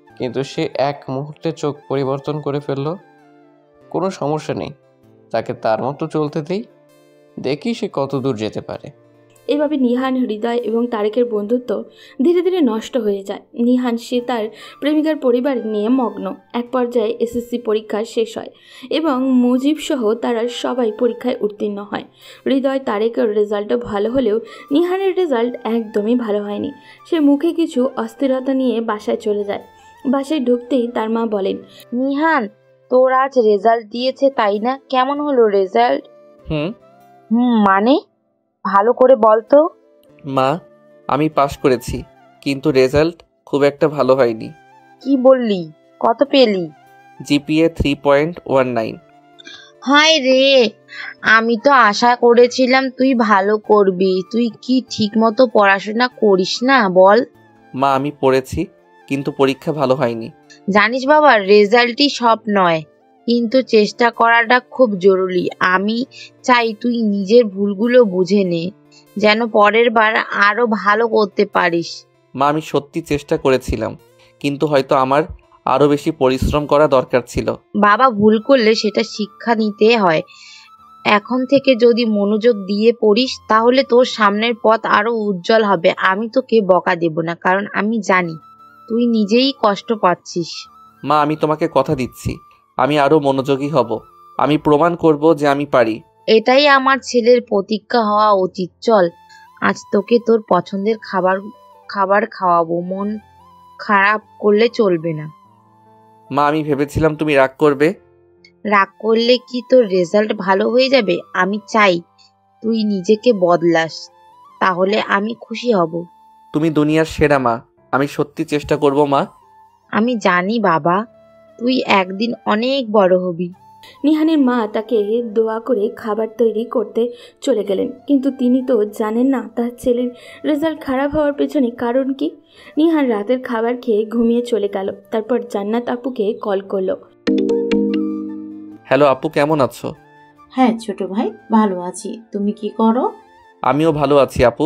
কিন্তু সে এক মুহূর্তে চোখ পরিবর্তন করে ফেললো। কোনো সমস্যা নেই, তাকে তার মতো চলতে দিই, দেখি সে কত দূর যেতে পারে। এভাবে নিহান, হৃদয় এবং তারেকের বন্ধুত্ব ধীরে ধীরে নষ্ট হয়ে যায়। নিহান সে তার প্রেমিকার পরিবার নিয়ে মগ্ন। এক পর্যায়ে এসএসসি পরীক্ষা শেষ হয় এবং মুজিব সহ তারা সবাই পরীক্ষায় উত্তীর্ণ হয়। হৃদয়, তারেকের রেজাল্টও ভালো হলেও নিহানের রেজাল্ট একদমই ভালো হয়নি। সে মুখে কিছু অস্থিরতা নিয়ে বাসায় চলে যায়। বাসায় ঢুকতেই তার মা বলেন, নিহান, তোর আজ রেজাল্ট দিয়েছে তাই না? কেমন হলো রেজাল্ট? মানে ভালো করে বল তো। মা, আমি পাশ করেছি, কিন্তু রেজাল্ট খুব একটা ভালো হয়নি। কি বললি? কত পেলি? জিপিএ 3.19। হায় রে, আমি তো আশা করেছিলাম তুই ভালো করবি। তুই কি ঠিক মতো পড়াশোনা করিস না বল? মা, আমি পড়েছি, কিন্তু পরীক্ষা ভালো হয়নি। জানিস বাবা, রেজাল্টই সব নয়, কিন্তু চেষ্টা করাটা খুব জরুরি। আমি চাই তুই নিজের ভুলগুলো বুঝে নে, যেন পরের বার আরো ভালো করতে পারিস। মা, আমি সত্যি চেষ্টা করেছিলাম, কিন্তু হয়তো আমার আরো বেশি পরিশ্রম করা দরকার ছিল। বাবা, ভুল করলে সেটা শিক্ষা নিতে হয়। এখন থেকে যদি মনোযোগ দিয়ে পড়িস তাহলে তোর সামনের পথ আরো উজ্জ্বল হবে। আমি তোকে বকা দেব না, কারণ আমি জানি তুই নিজেই কষ্ট পাচ্ছিস। মা, আমি তোমাকে কথা দিচ্ছি, আমি আরো মনোযোগী হব। আমি প্রমাণ করব যে আমি পারি। এটাই আমার ছেলের প্রতিজ্ঞা হওয়া উচিত। চল, আজ তোকে তোর পছন্দের খাবার খাওয়াবো। মন খারাপ করলে চলবে না। মা, আমি ভেবেছিলাম তুমি রাগ করবে। রাগ করলে কি তোর রেজাল্ট ভালো হয়ে যাবে? আমি চাই তুই নিজেকে বদলাস, তাহলে আমি খুশি হব। তুমি দুনিয়ার সেরা মা, আমি সত্যি চেষ্টা করব মা। আমি জানি বাবা, তুই একদিন অনেক বড় হবি। নিহানের মা তাকে দোয়া করে খাবার তৈরি করতে চলে গেলেন, কিন্তু তিনি তো জানেন না তার ছেলের রেজাল্ট খারাপ হওয়ার পেছনে কারণ কি। নিহান রাতের খাবার খেয়ে ঘুমিয়ে চলে গেল। তারপর জান্নাত আপুকে কল করলো। হ্যালো আপু, কেমন আছো? হ্যাঁ ছোট ভাই, ভালো আছি। তুমি কি করো? আমিও ভালো আছি আপু।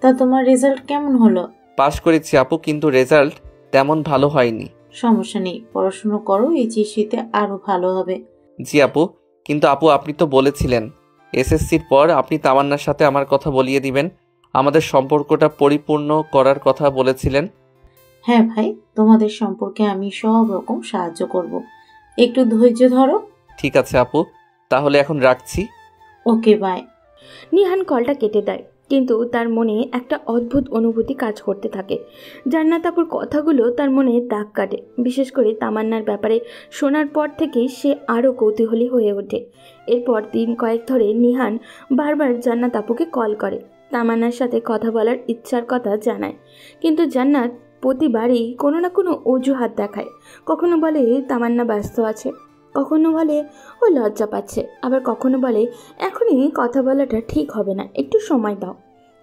তা তোমার রেজাল্ট কেমন হলো? পাশ করেছি আপু, কিন্তু রেজাল্ট তেমন ভালো হয়নি। সমস্যা নেই, পড়াশোনা করো, এইচএসসিতে আরো ভালো হবে। জি আপু, কিন্তু আপু আপনি তো বলেছিলেন এসএসসির পর আপনি তামান্নার সাথে আমার কথা বলিয়ে দিবেন, আমাদের সম্পর্কটা পরিপূর্ণ করার কথা বলেছিলেন। হ্যাঁ ভাই, তোমাদের সম্পর্কে আমি সব রকম সাহায্য করব, একটু ধৈর্য ধরো। ঠিক আছে আপু, তাহলে এখন রাখছি। ওকে, বাই। নিহান কলটা কেটে দেয়, কিন্তু তার মনে একটা অদ্ভুত অনুভূতি কাজ করতে থাকে। জান্নাত আপুর কথাগুলো তার মনে দাগ কাটে। বিশেষ করে তামান্নার ব্যাপারে শোনার পর থেকেই সে আরও কৌতূহলী হয়ে ওঠে। এরপর দিন কয়েক ধরে নিহান বারবার জান্নাত আপুকে কল করে, তামান্নার সাথে কথা বলার ইচ্ছার কথা জানায়, কিন্তু জান্নাত প্রতিবারই কোনো না কোনো অজুহাত দেখায়। কখনো বলে তামান্না ব্যস্ত আছে, কখনো বলে ও লজ্জা পাচ্ছে, আবার কখনো বলে এখনই কথা বলাটা ঠিক হবে না, একটু সময় দাও।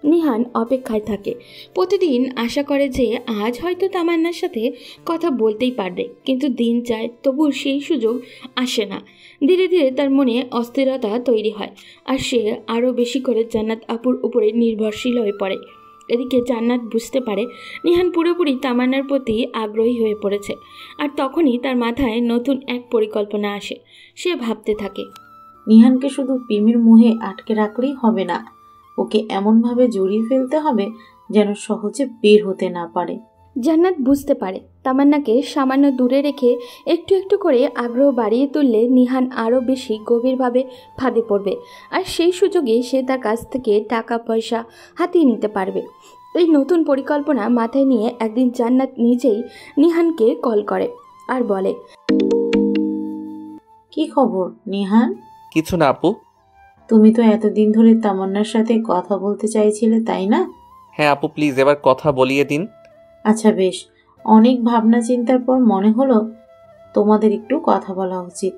নিহান অপেক্ষায় থাকে, প্রতিদিন আশা করে যে আজ হয়তো তামান্নার সাথে কথা বলতেই পারবে, কিন্তু দিন যায় তবু সেই সুযোগ আসে না। ধীরে ধীরে তার মনে অস্থিরতা তৈরি হয়, আর সে আরও বেশি করে জান্নাত আপুর উপরে নির্ভরশীল হয়ে পড়ে। এদিকে জান্নাত বুঝতে পারে নিহান পুরোপুরি তামান্নার প্রতি আগ্রহী হয়ে পড়েছে, আর তখনই তার মাথায় নতুন এক পরিকল্পনা আসে। সে ভাবতে থাকে, নিহানকে শুধু প্রেমের মোহে আটকে রাখলেই হবে না, ওকে এমনভাবে জড়িয়ে ফেলতে হবে যেন সহজে বের হতে না পারে। জান্নাত বুঝতে পারে তামান্নাকে সামান্য দূরে রেখে একটু একটু করে আগ্রহ বাড়িয়ে তুললে নিহান আরও বেশি গভীরভাবে ফাঁদে পড়বে, আর সেই সুযোগে সে তার কাছ থেকে টাকা পয়সা হাতিয়ে নিতে পারবে। এই নতুন পরিকল্পনা মাথায় নিয়ে একদিন জান্নাত নিজেই নিহানকে কল করে আর বলে, কি খবর নিহান? কিছু না আপু। তুমি তো এতদিন ধরে তামান্নার সাথে কথা বলতে চাইছিলে, তাই না? হ্যাঁ আপু, প্লিজ এবার কথা বলিয়ে দিন। আচ্ছা বেশ, অনেক ভাবনা চিন্তার পর মনে হলো তোমাদের একটু কথা বলা উচিত।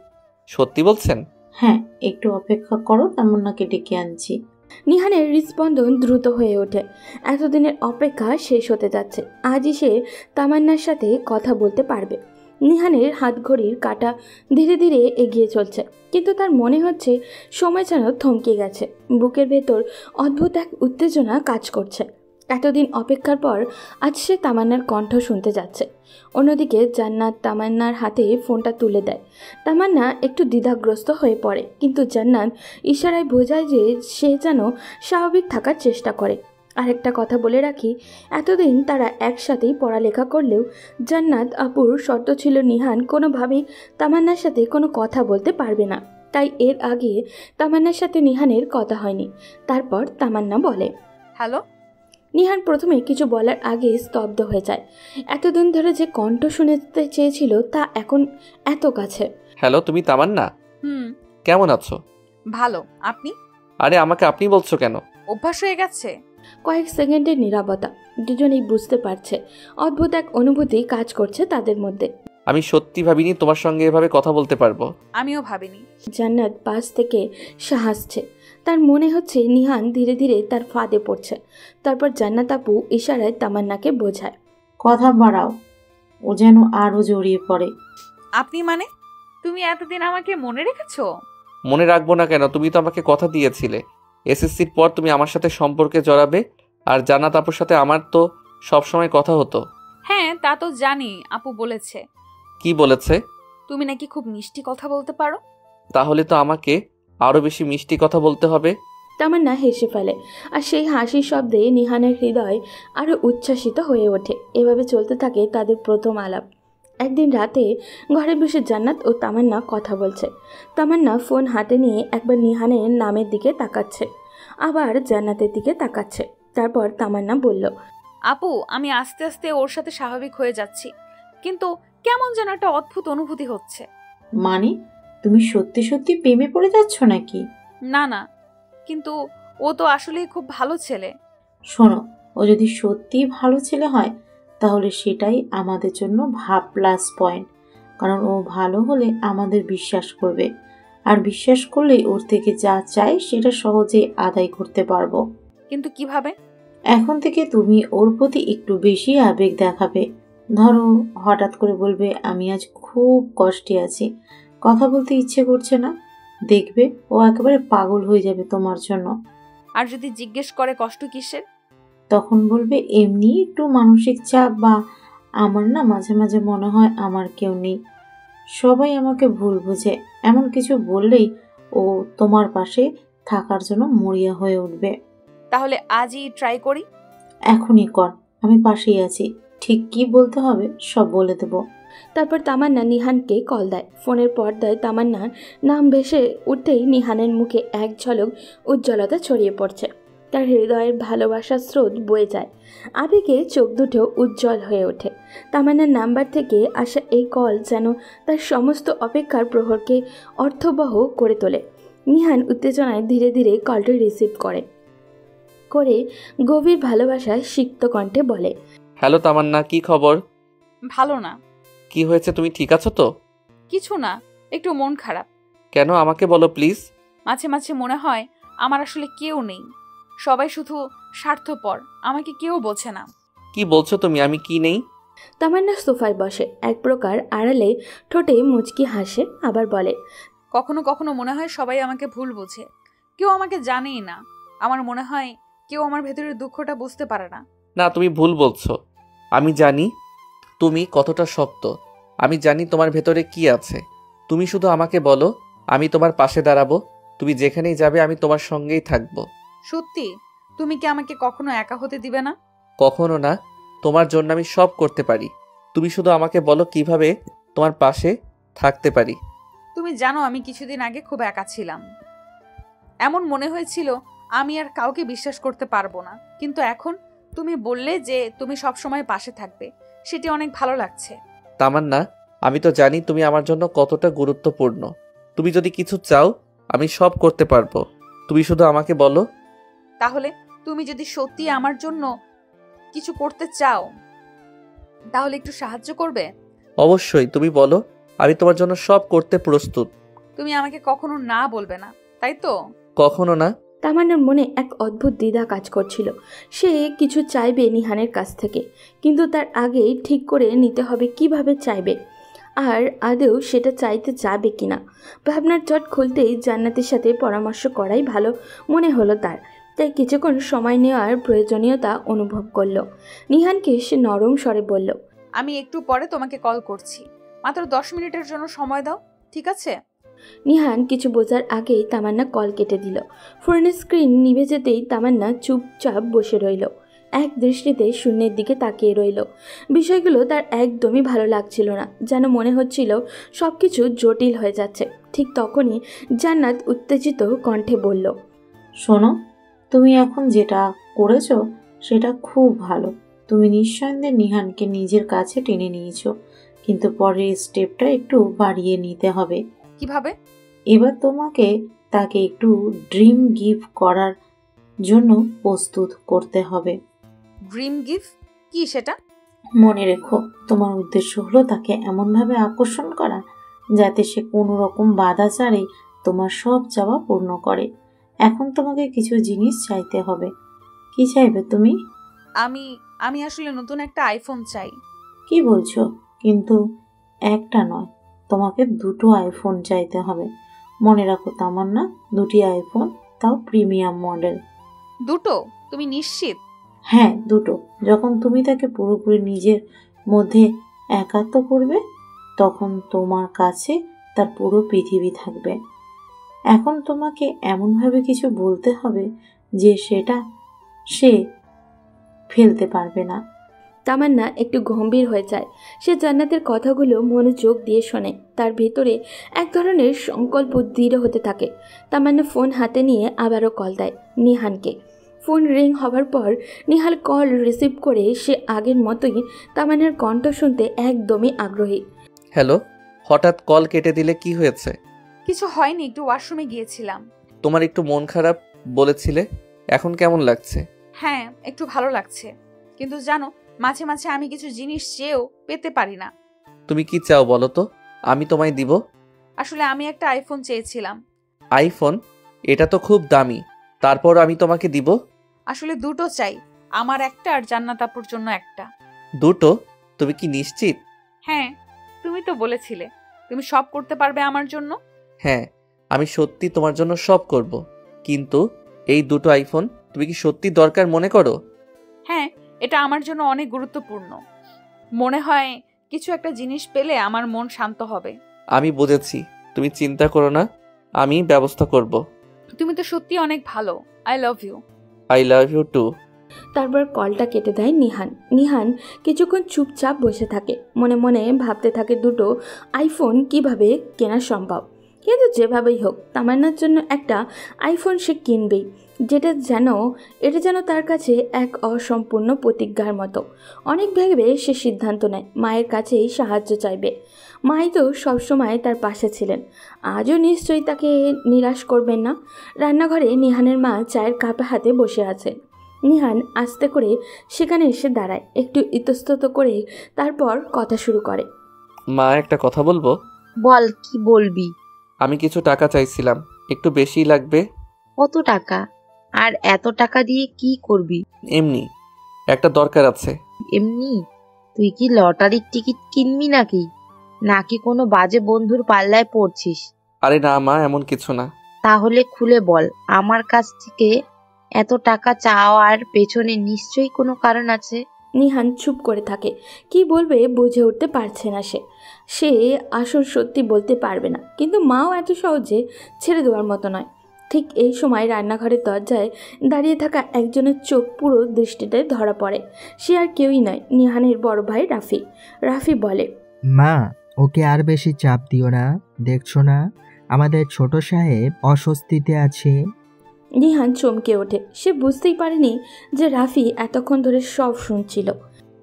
সত্যি বলছেন? হ্যাঁ, একটু অপেক্ষা করো, তামান্নাকে ডেকে আনছি। নিহানের হৃদস্পন্দন দ্রুত হয়ে ওঠে। এতদিনের অপেক্ষা শেষ হতে যাচ্ছে। আজই সে তামান্নার সাথে কথা বলতে পারবে। নিহানের হাতঘড়ির কাঁটা ধীরে ধীরে এগিয়ে চলছে, কিন্তু তার মনে হচ্ছে সময় যেন থমকে গেছে। বুকের ভেতর অদ্ভুত এক উত্তেজনা কাজ করছে। এতদিন অপেক্ষার পর আজ সে তামান্নার কণ্ঠ শুনতে যাচ্ছে। অন্যদিকে জান্নাত তামান্নার হাতে ফোনটা তুলে দেয়। তামান্না একটু দ্বিধাগ্রস্ত হয়ে পড়ে, কিন্তু জান্নাত ইশারায় বোঝায় যে সে যেন স্বাভাবিক থাকার চেষ্টা করে। আরেকটা কথা বলে রাখি, এতদিন তারা একসাথেই পড়ালেখা করলেও জান্নাত আপুর শর্ত ছিল নিহান কোনোভাবেই তামান্নার সাথে কোনো কথা বলতে পারবে না। তাই এর আগে তামান্নার সাথে নিহানের কথা হয়নি। তারপর তামান্না বলে, হ্যালো। নিহান প্রথমে কিছু বলার আগে স্তব্ধ হয়ে যায়। এতদিন ধরে যে কণ্ঠ শুনতে চেয়েছিল তা এখন এত কাছে। হ্যালো, তুমি তামান্না? কেমন আছো? ভালো, আপনি? আরে আমাকে আপনি বলছো কেন? অভ্যাস হয়ে গেছে। কয়েক সেকেন্ডের নীরবতা। দুজনেই বুঝতে পারছে অদ্ভুত এক অনুভূতি কাজ করছে তাদের মধ্যে। আমি সত্যি ভাবিনি তোমার সঙ্গে এভাবে কথা বলতে পারবো। আমিও ভাবিনি। জান্নাত পাশ থেকে হাসছে। তার মনে হচ্ছে নিহান ধীরে ধীরে তার ফাঁদে পড়ছে। তারপর জান্নাত আপু ইশারায় তামান্নাকে বোঝায়, কথা বাড়াও, ও যেন আরো জড়িয়ে পড়ে। আপনি মানে? তুমি এতদিন আমাকে মনে রেখেছো? মনে রাখবো না কেন? তুমি তো আমাকে কথা দিয়েছিলে এসএসসির পর তুমি আমার সাথে সম্পর্কে জড়াবে, আর জান্নাত আপুর সাথে আমার তো সবসময় কথা হতো। হ্যাঁ, তা তো জানি। আপু বলেছে। কি বলেছে? তুমি নাকি খুব মিষ্টি কথা বলতে পারো। তাহলে তো আমাকে আরো বেশি মিষ্টি কথা বলতে হবে। তামান্না হেসে ফেলে, আর সেই হাসির শব্দে নিহানের হৃদয় আরও উচ্ছ্বাসিত হয়ে ওঠে। এভাবে চলতে থাকে তাদের প্রথম আলাপ। একদিন রাতে ঘরে বসে জান্নাত ও তামান্না কথা বলছে। তামান্না ফোন হাতে নিয়ে একবার নিহানের নামের দিকে তাকাচ্ছে, আবার জান্নাতের দিকে তাকাচ্ছে। তারপর তামান্না বলল, আপু, আমি আস্তে আস্তে ওর সাথে স্বাভাবিক হয়ে যাচ্ছি, কিন্তু কেমন যেন একটা অদ্ভুত অনুভূতি হচ্ছে। মানে তুমি সত্যি সত্যি প্রেমে পড়ে যাচ্ছ নাকি? না না, কিন্তু ও তো আসলেই খুব ভালো ছেলে। শোনো, ও যদি সত্যি ভালো ছেলে হয় তাহলে সেটাই আমাদের জন্য প্লাস পয়েন্ট। কারণ ও ভালো হলে আমাদের বিশ্বাস করবে, আর বিশ্বাস করলেই ওর থেকে যা চাই সেটা সহজেই আদায় করতে পারবো। কিন্তু কিভাবে? এখন থেকে তুমি ওর প্রতি একটু বেশি আবেগ দেখাবে। ধরো হঠাৎ করে বলবে, আমি আজ খুব কষ্টে আছি, কথা বলতে ইচ্ছে করছে না। দেখবে ও একেবারে পাগল হয়ে যাবে তোমার জন্য। আর যদি জিজ্ঞেস করে কষ্ট কিসের? তখন বলবে, এমনি একটু মানসিক চাপ, বা আমার না মাঝে মাঝে মনে হয় আমার কেউ নেই, সবাই আমাকে ভুল বুঝে। এমন কিছু বললেই ও তোমার পাশে থাকার জন্য মরিয়া হয়ে উঠবে। তাহলে আজই ট্রাই করি। এখনই কর, আমি পাশেই আছি। ঠিক কি বলতে হবে সব বলে দেব। তারপর তামান্না নিহানকে কল দেয়। ফোনের পর্দায় তামান্নার নাম ভেসে উঠতেই নিহানের মুখে এক ঝলক উজ্জ্বলতা ছড়িয়ে পড়ছে। তার হৃদয়ের ভালোবাসার স্রোত বয়ে যায়। আবেগে চোখ দুটো উজ্জ্বল হয়ে ওঠে। তামান্নার নাম্বার থেকে আসা এই কল যেন তার সমস্ত অপেক্ষার প্রহরকে অর্থবহ করে তোলে। নিহান উত্তেজনায় ধীরে ধীরে কলটি রিসিভ করে গভীর ভালোবাসায় সিক্ত কণ্ঠে বলে, হ্যালো তামান্না, কি খবর? ভালো না। কি হয়েছে, তুমি ঠিক আছো তো? কিছু না, একটু মন খারাপ। কেন, আমাকে বলো প্লিজ। মাঝে মাঝে মনে হয় আমার আসলে কেউ নেই, সবাই শুধু স্বার্থপর, আমাকে কেউ বোঝে না। কি বলছো তুমি, আমি কি নেই? তামান্না সোফায় বসে, এক প্রকার আড়ালে ঠোঁটে মুচকি হাসে, আবার বলে, কখনো কখনো মনে হয় সবাই আমাকে ভুল বোঝে, কেউ আমাকে জানেই না। আমার মনে হয় কেউ আমার ভেতরের দুঃখটা বুঝতে পারে না। না, তুমি ভুল বলছো। আমি জানি তুমি কতটা শক্ত, আমি জানি তোমার ভেতরে কি আছে। তুমি শুধু আমাকে বলো, আমি তোমার পাশে দাঁড়াবো। তুমি যেখানেই যাবে আমি তোমার সঙ্গেই থাকবো। সত্যি? তুমি কি আমাকে কখনো একা হতে দিবে না? কখনো না, তোমার জন্য আমি সব করতে পারি। তুমি শুধু আমাকে বলো কিভাবে তোমার পাশে থাকতে পারি। তুমি জানো আমি কিছুদিন আগে খুব একা ছিলাম। এমন মনে হয়েছিল আমি আর কাউকে বিশ্বাস করতে পারবো না, কিন্তু এখন তুমি বললে যে তুমি সব সময় পাশে থাকবে, সেটি অনেক ভালো লাগছে। তামান্না, আমি তো জানি তুমি আমার জন্য কতটা গুরুত্বপূর্ণ। তুমি যদি কিছু চাও আমি সব করতে পারবো, তুমি শুধু আমাকে বলো। তাহলে তুমি যদি সত্যি আমার জন্য কিছু করতে চাও তাহলে একটু সাহায্য করবে? অবশ্যই, তুমি বলো, আমি তোমার জন্য সব করতে প্রস্তুত। তুমি আমাকে কখনো না বলবে না, তাই তো? কখনো না। তামান্নার মনে এক অদ্ভুত দ্বিধা কাজ করছিল। সে কিছু চাইবে নিহানের কাছ থেকে, কিন্তু তার আগেই ঠিক করে নিতে হবে কিভাবে চাইবে, আর আদৌ সেটা চাইতে যাবে কিনা। ভাবনার জট খুলতেই জান্নাতের সাথে পরামর্শ করাই ভালো মনে হলো তার। তাই কিছুক্ষণ সময় নেওয়ার প্রয়োজনীয়তা অনুভব করলো। নিহানকে সে নরম স্বরে বলল, আমি একটু পরে তোমাকে কল করছি, মাত্র 10 মিনিটের জন্য সময় দাও, ঠিক আছে? নিহান কিছু বোঝার আগেই তামান্না কল কেটে দিল। ফোনের স্ক্রিন নিভে যেতেই তামান্না চুপচাপ বসে রইল, এক দৃষ্টিতে শূন্যের দিকে তাকিয়ে রইল। বিষয়গুলো তার একদমই ভালো লাগছিল না, যেন মনে হচ্ছিল সব কিছু জটিল হয়ে যাচ্ছে। ঠিক তখনই জান্নাত উত্তেজিত কণ্ঠে বলল, শোনো, তুমি এখন যেটা করেছো সেটা খুব ভালো। তুমি নিঃসন্দেহে নিহানকে নিজের কাছে টেনে নিয়েছো, কিন্তু পরের স্টেপটা একটু বাড়িয়ে নিতে হবে। কিভাবে? এবার তোমাকে তাকে একটু ড্রিম গিফট করার জন্য প্রস্তুত করতে হবে। ড্রিম গিফট কি সেটা? মনে রেখো, তোমার উদ্দেশ্য হলো তাকে এমনভাবে আকর্ষণ করা যাতে সে কোনো রকম বাধা ছাড়াই তোমার সব চাওয়া পূর্ণ করে। এখন তোমাকে কিছু জিনিস চাইতে হবে। কি চাইবে তুমি? আমি আসলে নতুন একটা আইফোন চাই। কি বলছো? কিন্তু একটা নয়, তোমাকে 2টো আইফোন চাইতে হবে। মনে রাখো তামান্না, 2টি আইফোন, তাও প্রিমিয়াম মডেল। 2টো? তুমি নিশ্চিত? হ্যাঁ, 2টো। যখন তুমি তাকে পুরোপুরি নিজের মধ্যে একাত্ম করবে, তখন তোমার কাছে তার পুরো পৃথিবী থাকবে। এখন তোমাকে এমনভাবে কিছু বলতে হবে যে সেটা সে ফেলতে পারবে না। তামান্না একটু গম্ভীর হয়ে যায়। সে জান্নাতের কথাগুলো মনোযোগ দিয়ে শোনে। তার ভেতরে এক ধরনের সংকল্প দৃঢ় হতে থাকে। তামান্না ফোন হাতে নিয়ে আবারও কল দেয় নিহানকে। ফোন রিং হওয়ার পর নিহাল কল রিসিভ করে সে আগের মতোই তামান্নার কণ্ঠ শুনতে একদমই আগ্রহী। হ্যালো, হঠাৎ কল কেটে দিলে, কি হয়েছে? কিছু হয়নি, একটু ওয়াশরুমে গিয়েছিলাম। তোমার একটু মন খারাপ বলেছিলে, এখন কেমন লাগছে? হ্যাঁ, একটু ভালো লাগছে, কিন্তু জানো, মাঝে মাঝে আমি কিছু জিনিস চেয়েও পেতে পারি না। তুমি কি চাও বলো তো, আমি তোমায় দিব। আসলে আমি একটা আইফোন চেয়েছিলাম। আইফোন? এটা তো খুব দামি, তারপর আমি তোমাকে দিব। আসলে 2টো চাই, আমার একটা আর জান্নাত আপুর জন্য একটা। 2টো? তুমি কি নিশ্চিত? হ্যাঁ, তুমি তো বলেছিলে তুমি সব করতে পারবে আমার জন্য। হ্যাঁ, আমি সত্যি তোমার জন্য সব করব, কিন্তু এই 2টো আইফোন তুমি কি সত্যি দরকার মনে করো? হ্যাঁ, এটা আমার জন্য অনেক গুরুত্বপূর্ণ। মনে হয় কিছু একটা জিনিস পেলে আমার মন শান্ত হবে। আমি বুঝেছি, তুমি চিন্তা করো না, আমি ব্যবস্থা করব। তুমি তো সত্যি অনেক ভালো। I love you. I love you too. তারপর কলটা কেটে দেয় নিহান। নিহান কিছুক্ষণ চুপচাপ বসে থাকে, মনে মনে ভাবতে থাকে 2টো আইফোন কিভাবে কেনা সম্ভব। কিন্তু যেভাবেই হোক তামান্নার জন্য একটা আইফোন সে কিনবেই। এটা যেন তার কাছে এক অসম্পূর্ণ প্রতিজ্ঞার মতো। অনেক ভেবে সে সিদ্ধান্ত নেয় মায়ের কাছেই সাহায্য চাইবে। মাই তো সবসময় তার পাশে ছিলেন, আজও নিশ্চয়ই তাকে নিরাশ করবেন না। রান্নাঘরে নিহানের মা চায়ের কাপ হাতে বসে আছেন। নিহান আস্তে করে সেখানে এসে দাঁড়ায়, একটু ইতস্তত করে, তারপর কথা শুরু করে। মা, একটা কথা বলবো? বল, কি বলবি? আমি কিছু টাকা চাইছিলাম, একটু বেশি লাগবে। কত টাকা? আর এত টাকা দিয়ে কি করবি? এমনি একটা দরকার আছে। এমনি? তুই কি লটারির টিকিট কিনবি নাকি নাকি কোনো বাজে বন্ধুর পাল্লায় পড়ছিস? আরে না মা, এমন কিছু না। তাহলে খুলে বল, আমার কাছ থেকে এত টাকা চাওয়ার পেছনে নিশ্চয়ই কোনো কারণ আছে। নিহান চুপ করে থাকে, কি বলবে বুঝে উঠতে পারছে না। সে আসল সত্যি বলতে পারবে না, কিন্তু মাও এত সহজে ছেড়ে দেওয়ার মতো নয়। ঠিক এই সময় রান্নাঘরের দরজায় দাঁড়িয়ে থাকা একজনের চোখ পুরো দৃষ্টিতে ধরা পড়ে। সে আর কেউই নয়, নিহানের বড় ভাই রাফি। রাফি বলে, মা, ওকে আর বেশি চাপ দিও না, দেখছো না আমাদের ছোট সাহেব অস্বস্তিতে আছে। নিহান চমকে ওঠে। সে বুঝতেই পারেনি যে রাফি এতক্ষণ ধরে সব শুনছিল।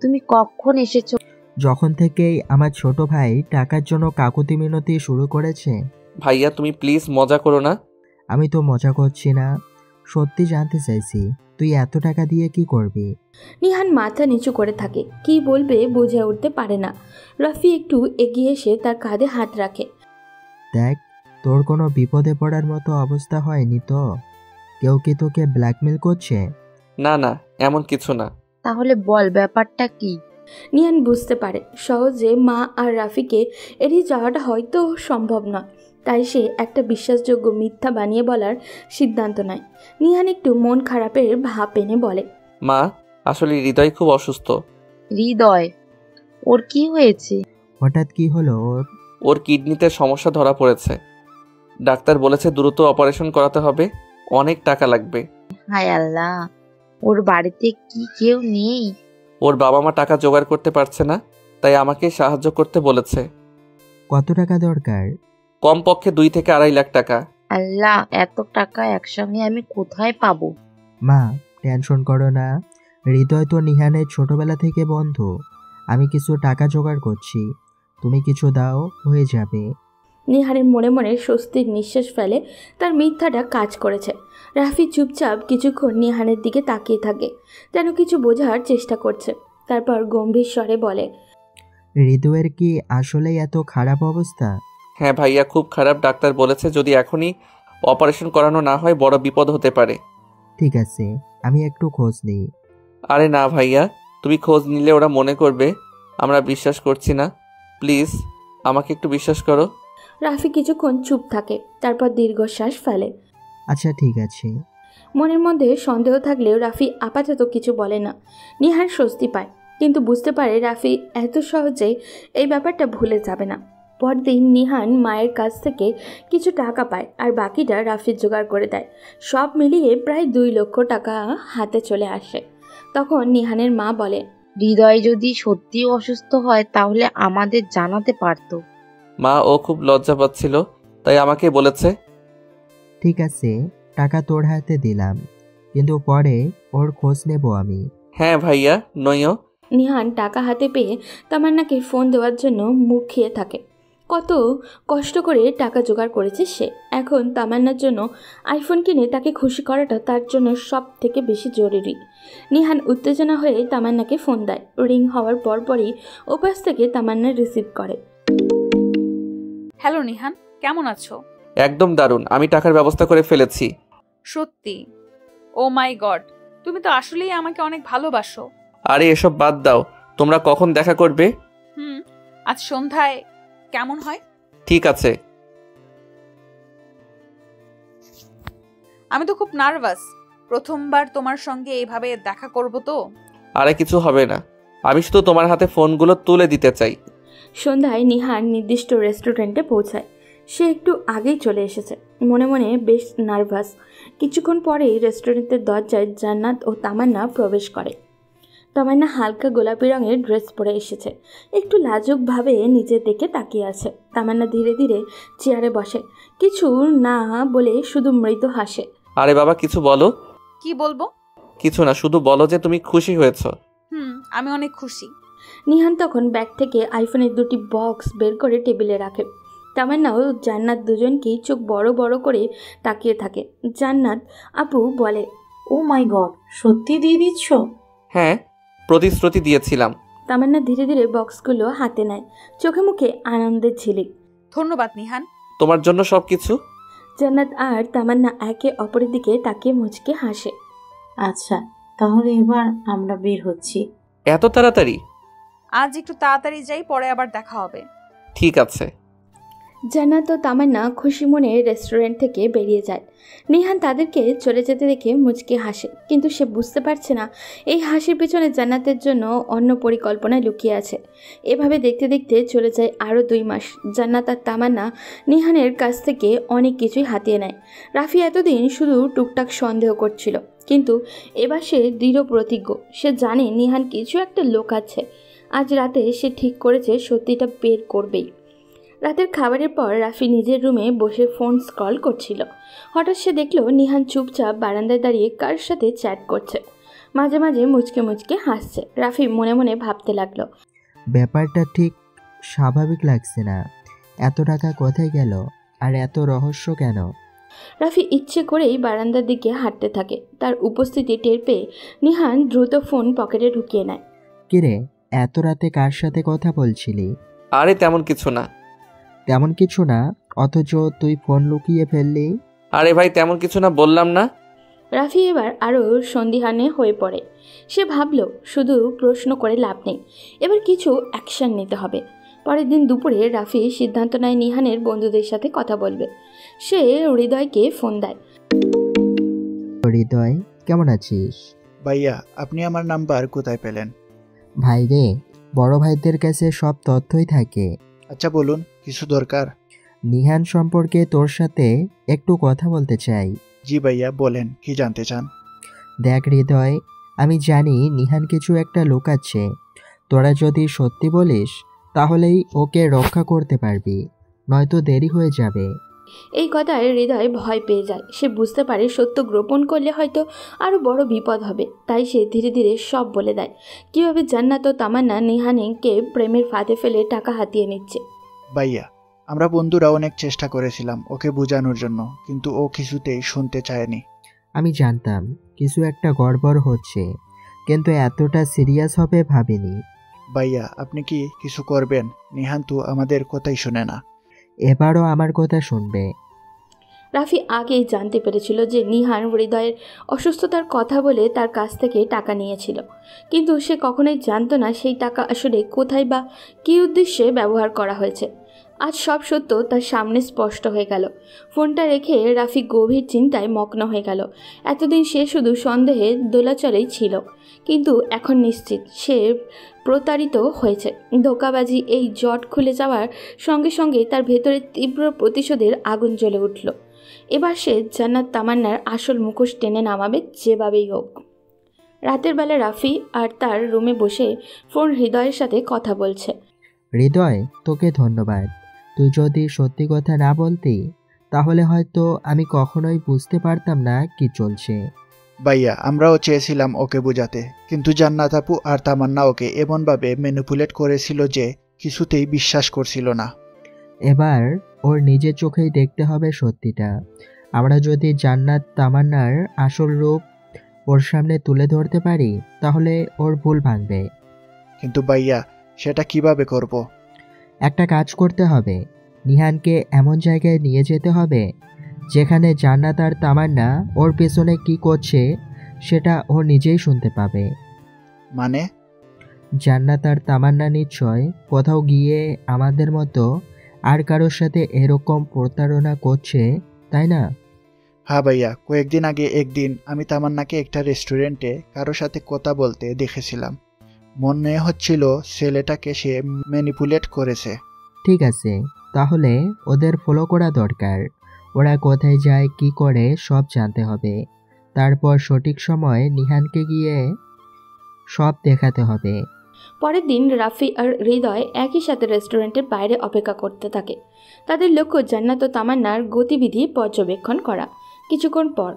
তুমি কখন এসেছো? যখন থেকেই আমার ছোট ভাই টাকার জন্য কাকুতি মিনতি শুরু করেছে। ভাইয়া, তুমি প্লিজ মজা করো না। আমি তো মজা করছি না, সত্যি জানতে চাইছি তুই এত টাকা দিয়ে কি করবি? নিহান মাথা নিচু করে থাকে, কি বলবে বুঝে উঠতে পারে না। রাফি একটু এগিয়ে এসে তার কাঁধে হাত রাখে। দেখ, তোর কোনো বিপদে পড়ার মতো অবস্থা হয়নি তো? কেউ কি তোকে ব্ল্যাকমেল করছে? না না, এমন কিছু না। তাহলে বল ব্যাপারটা কি? নিহান বুঝতে পারে সহজে মা আর রাফিকে এড়িয়ে যাওয়াটা হয়তো সম্ভব নয়, তাই সে একটা বিশ্বাসযোগ্য মিথ্যা বানিয়ে বলার সিদ্ধান্ত নেয়। নিহান একটু মন খারাপের ভাব এনে বলে, মা, আসলে হৃদয় খুব অসুস্থ। হৃদয়? ওর কি হয়েছে? হঠাৎ কি হলো ওর? ওর কিডনিতে সমস্যা ধরা পড়েছে। ডাক্তার বলেছে দ্রুত অপারেশন করাতে হবে, অনেক টাকা লাগবে। হায় আল্লাহ, ওর বাড়িতে কি কেউ নেই? ওর বাবা মা টাকা জোগাড় করতে পারছে না, তাই আমাকে সাহায্য করতে বলেছে। কত টাকা দরকার? কমপক্ষে 2 থেকে 2.5 লাখ টাকা। আল্লাহ, এত টাকা একসঙ্গে আমি কোথায় পাবো? মা, টেনশন করো না। হৃদয় তো নিহানের ছোটবেলা থেকে বন্ধু। আমি কিছু টাকা জোগাড় করছি, তুমি কিছু দাও, হয়ে যাবে। নিহারের মনে মনে স্বস্তির নিঃশ্বাস ফেলে, তার মিথ্যাটা কাজ করেছে। রাফি চুপচাপ কিছুক্ষণ নিহানের দিকে তাকিয়ে থাকে, যেন কিছু বোঝার চেষ্টা করছে। তারপর গম্ভীর স্বরে বলে, হৃদয়ের কি আসলেই এত খারাপ অবস্থা? হ্যাঁ ভাইয়া, খুব খারাপ। ডাক্তার বলেছে যদি এখনই অপারেশন করানো না হয় বড় বিপদ হতে পারে। ঠিক আছে, আমি একটু খোঁজ নিই। আরে না ভাইয়া, তুমি খোঁজ নিলে ওরা মনে করবে আমরা বিশ্বাস করছি না। প্লিজ আমাকে একটু বিশ্বাস করো। রাফি কিছুক্ষণ চুপ থাকে, তারপর দীর্ঘশ্বাস ফেলে। আচ্ছা ঠিক আছে। মনের মধ্যে সন্দেহ থাকলেও রাফি আপাতত কিছু বলে না। নিহার স্বস্তি পায়, কিন্তু বুঝতে পারে রাফি এত সহজেই এই ব্যাপারটা ভুলে যাবে না। পরদিন নিহান মায়ের কাছ থেকে কিছু টাকা পায়, আর বাকিটা রাফি জোগাড় করে দেয়। সব মিলিয়ে প্রায় 2 লক্ষ টাকা হাতে চলে আসে। তখন নিহানের মা বলে, হৃদয় যদি সত্যি অসুস্থ হয় তাহলে আমাদের জানাতে পারতো। মা, ও খুব লজ্জা পাচ্ছিল, তাই আমাকে বলেছে। ঠিক আছে, টাকা তোর হাতে দিলাম, কিন্তু পরে ওর খোঁজ নেব আমি। হ্যাঁ ভাইয়া, নইও। নিহান টাকা হাতে পেয়ে তামান্নাকে ফোন দেওয়ার জন্য মুখ খেয়ে থাকে। কত কষ্ট করে টাকা জোগাড় করেছে সে। এখন তামান্নার জন্য আইফোন কিনে তাকে খুশি করাটা তার জন্য সব থেকে বেশি জরুরি। নিহান উত্তেজনা হয়ে তামান্নাকে ফোন দেয়। রিং হওয়ার পরপরই ওপাশ থেকে তামান্না রিসিভ করে। হ্যালো নিহান, কেমন আছো? একদম দারুণ, আমি টাকার ব্যবস্থা করে ফেলেছি। সত্যি? ও মাই গড, তুমি তো আসলেই আমাকে অনেক ভালোবাসো। আরে এসব বাদ দাও, তোমরা কখন দেখা করবে? আজ সন্ধ্যায় কেমন হয়? ঠিক আছে। আমি তো খুব নার্ভাস, প্রথমবার তোমার সঙ্গে এইভাবে দেখা করব তো। আরে কিছু হবে না, আমি শুধু তোমার হাতে ফোনগুলো তুলে দিতে চাই। সন্ধ্যায় নিহান নির্দিষ্ট রেস্টুরেন্টে পৌঁছায়। সে একটু আগেই চলে এসেছে, মনে মনে বেশ নার্ভাস। কিছুক্ষণ পরেই রেস্টুরেন্টের দরজায় জান্নাত ও তামান্না প্রবেশ করে। তামান্না হালকা গোলাপি রঙের ড্রেস পরে এসেছে, একটু লাজুকভাবে নিচের দিকে তাকিয়ে আছে। তামান্না ধীরে ধীরে চেয়ারে বসে, কিছু না বলে শুধু মৃদু হাসে। আরে বাবা, কিছু বলো। কি বলবো? কিছু না, শুধু বলো যে তুমি খুশি হয়েছো। আমি অনেক খুশি। নিহান তখন ব্যাগ থেকে আইফোনের 2টি বক্স বের করে টেবিলে রাখে। তামান্না ও জান্নাত দুজনকেই চোখ বড় বড় করে তাকিয়ে থাকে। জান্নাত আপু বলে, ও মাই গড, সত্যি দিয়ে দিচ্ছ? হ্যাঁ, প্রতিশ্রুতি দিয়েছিলাম। তামান্না ধীরে ধীরে বক্সগুলো হাতে নেয়, চোখে মুখে আনন্দের ঝিলিক। ধন্যবাদ নিহান। তোমার জন্য সবকিছু। জান্নাত আর তামান্না একে অপরের দিকে তাকিয়ে মুচকে হাসে। আচ্ছা, তাহলে এবার আমরা বের হচ্ছি। এত তাড়াতাড়ি? আজ একটু তাড়াতাড়ি যাই, পরে আবার দেখা হবে। ঠিক আছে। জান্নাত ও তামান্না খুশি মনে রেস্টুরেন্ট থেকে বেরিয়ে যায়। নিহান তাদেরকে চলে যেতে দেখে মুচকে হাসে, কিন্তু সে বুঝতে পারছে না এই হাসির পেছনে জান্নাতের জন্য অন্য পরিকল্পনা লুকিয়ে আছে। এভাবে দেখতে দেখতে চলে যায় আরও 2 মাস। জান্নাত আর তামান্না নিহানের কাছ থেকে অনেক কিছুই হাতিয়ে নেয়। রাফি এতদিন শুধু টুকটাক সন্দেহ করছিল, কিন্তু এবার সে দৃঢ় প্রতিজ্ঞ। সে জানে নিহান কিছু একটা লুকাচ্ছে। আজ রাতে সে ঠিক করেছে সত্যিটা বের করবেই। রাতের খাবারের পর রাফি নিজের রুমে বসে ফোন স্ক্রল করছিল। হঠাৎ সে দেখল নিহান চুপচাপ বারান্দায় দাঁড়িয়ে কার সাথে চ্যাট করছে, মাঝে মাঝে মুচকে মুচকে হাসছে। রাফি মনে মনে ভাবতে লাগলো, ব্যাপারটা ঠিক স্বাভাবিক লাগছে না। এত টাকা কোথায় গেল, আর এত রহস্য কেন? রাফি ইচ্ছে করেই বারান্দার দিকে হাঁটতে থাকে। তার উপস্থিতি টের পেয়ে নিহান দ্রুত ফোন পকেটে ঢুকিয়ে নেয়। কিরে, এত রাতে কার সাথে কথা বলছিলি? আরে তেমন কিছু না। তেমন কিছু না, অথচ তুই ফোন লুকিয়ে ফেললি। আরে ভাই তেমন কিছু না বললাম না। রাফি এবার আরও সন্দিহানে হয়ে পড়ে। সে ভাবল শুধু প্রশ্ন করে লাভ নেই, এবার কিছু অ্যাকশন নিতে হবে। পরের দিন দুপুরে রাফি সিদ্ধান্ত নেয় নিহানের বন্ধুদের সাথে কথা বলবে। সে হৃদয়কে ফোন দেয়। হৃদয়, কেমন আছিস? ভাইয়া, আপনি আমার নাম্বার কোথায় পেলেন? ভাই রে, বড় ভাইদের কাছে সব তথ্যই থাকে। আচ্ছা বলুন, কিছু দরকার? নিহান সম্পর্কে তোর সাথে একটু কথা বলতে চাই। জি ভাইয়া, বলেন, কি জানতে চান? দেখ হৃদয়, আমি জানি নিহান কিছু একটা লুকাচ্ছে। তোরা যদি সত্যি বলিস তাহলেই ওকে রক্ষা করতে পারবি, নয়তো দেরি হয়ে যাবে। এই কথায় হৃদয় ভয় পেয়ে যায়। সে বুঝতে পারে সত্য গোপন করলে হয়তো আরও বড় বিপদ হবে। তাই সে ধীরে ধীরে সব বলে দেয়, কীভাবে জান্নাত ও তামান্না নিহানকে প্রেমের ফাঁদে ফেলে টাকা হাতিয়ে নিচ্ছে। ভাইয়া, আমরা বন্ধুরা অনেক চেষ্টা করেছিলাম ওকে বোঝানোর জন্য, কিন্তু ও কিছুতেই শুনতে চায়নি। আমি জানতাম কিছু একটা গড়বড় হচ্ছে, কিন্তু এতটা সিরিয়াস হবে ভাবিনি। ভাইয়া, আপনি কি কিছু করবেন? নিহান তো আমাদের কথাই শুনে না। এবারও আমার কথা শুনবে। রাফি আগেই জানতে পেরেছিল যে নিহান হৃদয়ের অসুস্থতার কথা বলে তার কাছ থেকে টাকা নিয়েছিল, কিন্তু সে কখনোই জানতো না সেই টাকা আসলে কোথায় বা কী উদ্দেশ্যে ব্যবহার করা হয়েছে। আজ সব সত্য তার সামনে স্পষ্ট হয়ে গেল। ফোনটা রেখে রাফি গভীর চিন্তায় মগ্ন হয়ে গেল। এতদিন সে শুধু সন্দেহে দোলাচলেই ছিল, কিন্তু এখন নিশ্চিত সে প্রতারিত হয়েছে। ধোঁকাবাজি এই জট খুলে যাওয়ার সঙ্গে সঙ্গে তার ভেতরে তীব্র প্রতিশোধের আগুন জ্বলে উঠল। এবার সে জান্নাত তামান্নার আসল মুখোশ টেনে নামাবে যেভাবেই হোক। রাতের বেলা রাফি আর তার রুমে বসে ফোন হৃদয়ের সাথে কথা বলছে। হৃদয়, তোকে ধন্যবাদ। তুই যদি সত্যি কথা না বলতি তাহলে হয়তো আমি কখনোই বুঝতে পারতাম না কি চলছে। ভাইয়া, আমরাও চেয়েছিলাম ওকে বোঝাতে, কিন্তু জান্নাত আপু আর তামান্না ওকে এমনভাবে ম্যানিপুলেট করেছিল যে কিছুতেই বিশ্বাস করছিল না। এবার ওর নিজের চোখেই দেখতে হবে সত্যিটা। আমরা যদি জান্নাত তামান্নার আসল রূপ ওর সামনে তুলে ধরতে পারি তাহলে ওর ভুল ভাঙবে। কিন্তু ভাইয়া, সেটা কিভাবে করব? একটা কাজ করতে হবে, নিহানকে এমন জায়গায় নিয়ে যেতে হবে যেখানে জান্নাত আর তামান্না ওর পেছনে কি করছে সেটা ও নিজেই শুনতে পাবে। মানে? জান্নাত আর তামান্না নিশ্চয় কোথাও গিয়ে আমাদের মতো আর কারোর সাথে এরকম প্রতারণা করছে, তাই না? হ্যাঁ ভাইয়া, কয়েকদিন আগে একদিন আমি তামান্নাকে একটা রেস্টুরেন্টে কারোর সাথে কথা বলতে দেখেছিলাম। মনে হচ্ছিল ছেলেটাকে সে ম্যানিপুলেট করেছে। ঠিক আছে, তাহলে ওদের ফলো করা দরকার। ওরা কোথায় যায় কি করে সব জানতে হবে। তারপর সঠিক সময় নিহানকে গিয়ে সব দেখাতে হবে। পরের দিন রাফি আর হৃদয় একই সাথে রেস্টুরেন্টের বাইরে অপেক্ষা করতে থাকে। তাদের লক্ষ্য জান্নাত ও তামান্নার গতিবিধি পর্যবেক্ষণ করা। কিছুক্ষণ পর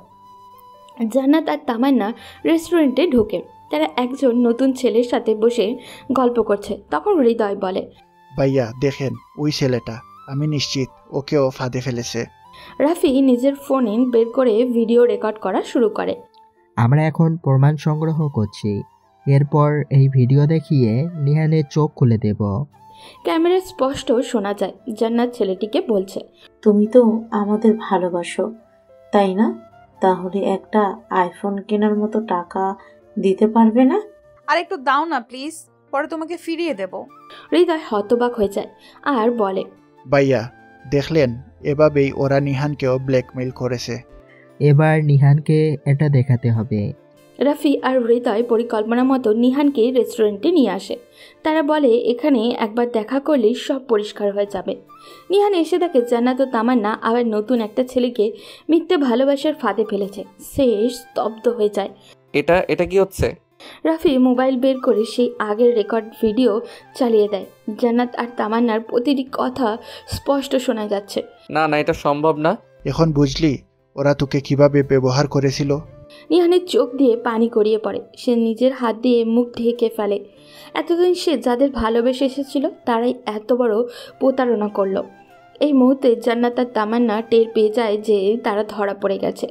জান্নাত আর তামান্না রেস্টুরেন্টে ঢোকে। তারা একজন নতুন ছেলের সাথে বসে গল্প করছে। তখন হৃদয় বলে, ভাইয়া দেখেন, ওই ছেলেটা, আমি নিশ্চিত ওকেও ফাঁদে ফেলেছে। রাফি নিজের ফোনে বের করে ভিডিও রেকর্ড করা শুরু করে। আমরা এখন প্রমাণ সংগ্রহ করছি, এরপর এই ভিডিও দেখিয়ে নিহানের চোখ খুলে দেব। ক্যামেরা স্পষ্ট শোনা যায় জান্নাত ছেলেটিকে বলছে, তুমি তো আমাদের ভালোবাসো, তাই না? তাহলে একটা আইফোন কেনার মতো টাকা দিতে পারবে না? আর একটু দাও না প্লিজ, পরে তোমাকে ফিরিয়ে দেব। হৃদয় হতবাক হয়ে যায় আর বলে, ভাইয়া দেখলেন, এভাবেই ওরা নিহানকেও ব্ল্যাকমেইল করেছে। এবার নিহানকে এটা দেখাতে হবে। রাফি আর হৃদয় পরিকল্পনা মতো নিহানকে রেস্টুরেন্টে নিয়ে আসে। তারা বলে এখানে একবার দেখা করলেই সব পরিষ্কার হয়ে যাবে। নিহান এসে দেখে জান্নাত ও তামান্না আবার নতুন একটা ছেলেকে মিথ্যে ভালোবাসার ফাঁদে ফেলেছে। সে স্তব্ধ হয়ে যায়। এটা কি হচ্ছে? রাফি মোবাইল বের করে সেই আগের রেকর্ড ভিডিও চালিয়ে দেয়। জান্নাত আর তামান্নার প্রতিটি কথা স্পষ্ট শোনা যাচ্ছে। না, এটা সম্ভব না। এখন বুঝলি ওরা তোকে কিভাবে ব্যবহার করেছিল? নিহানের চোখ দিয়ে পানি গড়িয়ে পড়ে। সে নিজের হাত দিয়ে মুখ ঢেকে ফেলে। এতদিন সে যাদের ভালোবেসে এসেছিল তারাই এত বড় প্রতারণা করলো। এই মুহূর্তে জান্নাত আর তামান্না টের পেয়ে যায় যে তারা ধরা পড়ে গেছে।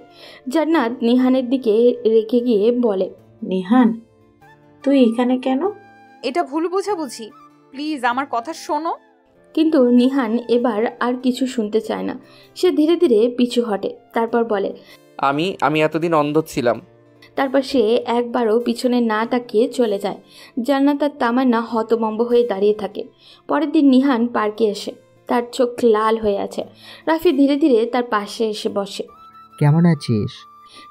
জান্নাত নিহানের দিকে রেখে গিয়ে বলে, নিহান, তুই এখানে কেন? এটা ভুল বোঝাবুঝি, প্লিজ আমার কথা শোনো। কিন্তু নিহান এবার আর কিছু শুনতে চায় না। সে ধীরে ধীরে পিছু হটে, তারপর বলে, আমি এতদিন অন্ধ ছিলাম। তারপর সে একবারও পিছনে না তাকিয়ে চলে যায়। জান্নাত আর তামান্না হতভম্ব হয়ে দাঁড়িয়ে থাকে। পরের দিন নিহান পার্কে এসে তার চোখ লাল হয়ে আছে। রাফি ধীরে ধীরে তার পাশে এসে বসে। কেমন আছিস?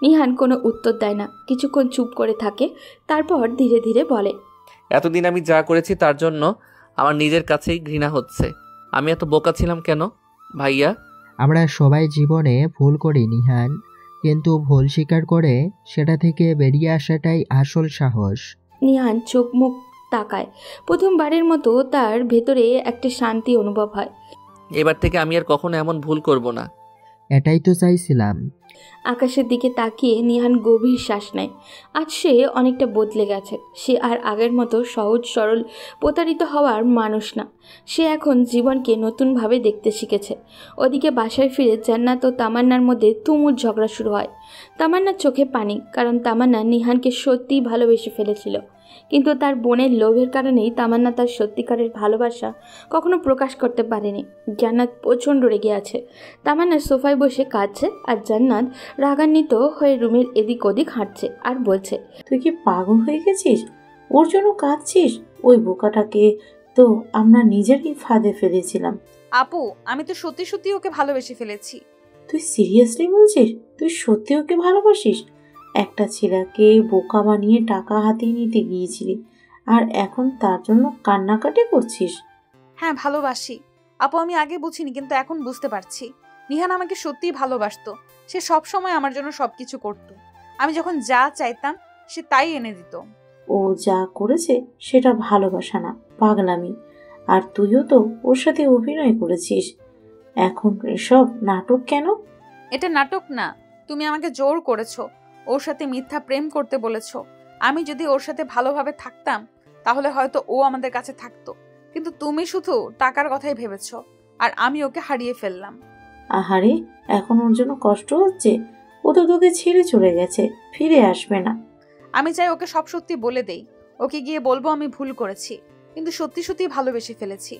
নিহান কোনো উত্তর দেয় না, কিছুক্ষণ চুপ করে থাকে, তারপর ধীরে ধীরে বলে, এতদিন আমি যা করেছি তার জন্য আমার নিজের কাছেই ঘৃণা হচ্ছে। আমি এত বোকা ছিলাম কেন ভাইয়া? আমরা সবাই জীবনে ভুল করি নিহান, কিন্তু ভুল স্বীকার করে সেটা থেকে বেরিয়ে আসাটাই আসল সাহস। নিহান চোখ মুখ তাকায়। প্রথমবারের মতো তার ভেতরে একটা শান্তি অনুভব হয়। এবার থেকে আমি আর কখনো এমন ভুল করব না। এটাই তো চাইছিলাম। আকাশের দিকে তাকিয়ে নিহান গভীর শ্বাস নেয়। আজ সে অনেকটা বদলে গেছে। সে আর আগের মতো সহজ সরল প্রতারিত হওয়ার মানুষ না। সে এখন জীবনকে নতুনভাবে দেখতে শিখেছে। ওদিকে বাসায় ফিরে জান্নাত ও তামান্নার মধ্যে তুমুল ঝগড়া শুরু হয়। তামান্নার চোখে পানি, কারণ তামান্না নিহানকে সত্যিই ভালোবেসে ফেলেছিল। কিন্তু তার বোনের লোভের কারণেই তামান্না তার সত্যিকারের ভালোবাসা কখনো প্রকাশ করতে পারেনি। জান্নাত প্রচণ্ড রেগে আছে। তামান্না সোফায় বসে কাঁদছে আর জান্নাত রাগান্বিত হয়ে রুমের এদিক ওদিক হাঁটছে আর বলছে, তুই কি পাগল হয়ে গেছিস? ওর জন্য কাঁদছিস? ওই বোকাটাকে তো আমরা নিজেরই ফাঁদে ফেলেছিলাম। আপু, আমি তো সত্যি সত্যি ওকে ভালোবেসে ফেলেছি। তুই সিরিয়াসলি বলছিস? তুই সত্যি ওকে ভালোবাসিস? একটা ছেলেকে বোকা বানিয়ে টাকা হাতিয়ে নিতে গিয়েছিলি, আর এখন তার জন্য কান্নাকাটি করছিস? হ্যাঁ, ভালোবাসি আপু। আমি আগে বুঝিনি, কিন্তু এখন বুঝতে পারছি। নিহান আমাকে সত্যিই ভালোবাসতো। সে সব সময় আমার জন্য সবকিছু করত। আমি যখন যা চাইতাম সে তাই এনে দিত। ও যা করেছে সেটা ভালোবাসা না, পাগলামি। আর তুইও তো ওর সাথে অভিনয় করেছিস। এখন এসব নাটক কেন? এটা নাটক না, তুমি আমাকে জোর করেছো, ওর সাথে মিথ্যা প্রেম করতে বলেছো। আমি যদি ওর সাথে ভালোভাবে থাকতাম তাহলে হয়তো ও আমাদের কাছে থাকতো, কিন্তু তুমি শুধু টাকার কথাই ভেবেছো, আর আমি ওকে হারিয়ে ফেললাম। আহারে, এখন ওর জন্য কষ্ট হচ্ছে? ও তো তোকে ছেড়ে চলে গেছে, ফিরে আসবে না। আমি চাই ওকে সব সত্যি বলে দেই, ওকে গিয়ে বলবো আমি ভুল করেছি, কিন্তু সত্যি সত্যি ভালোবেসে ফেলেছি।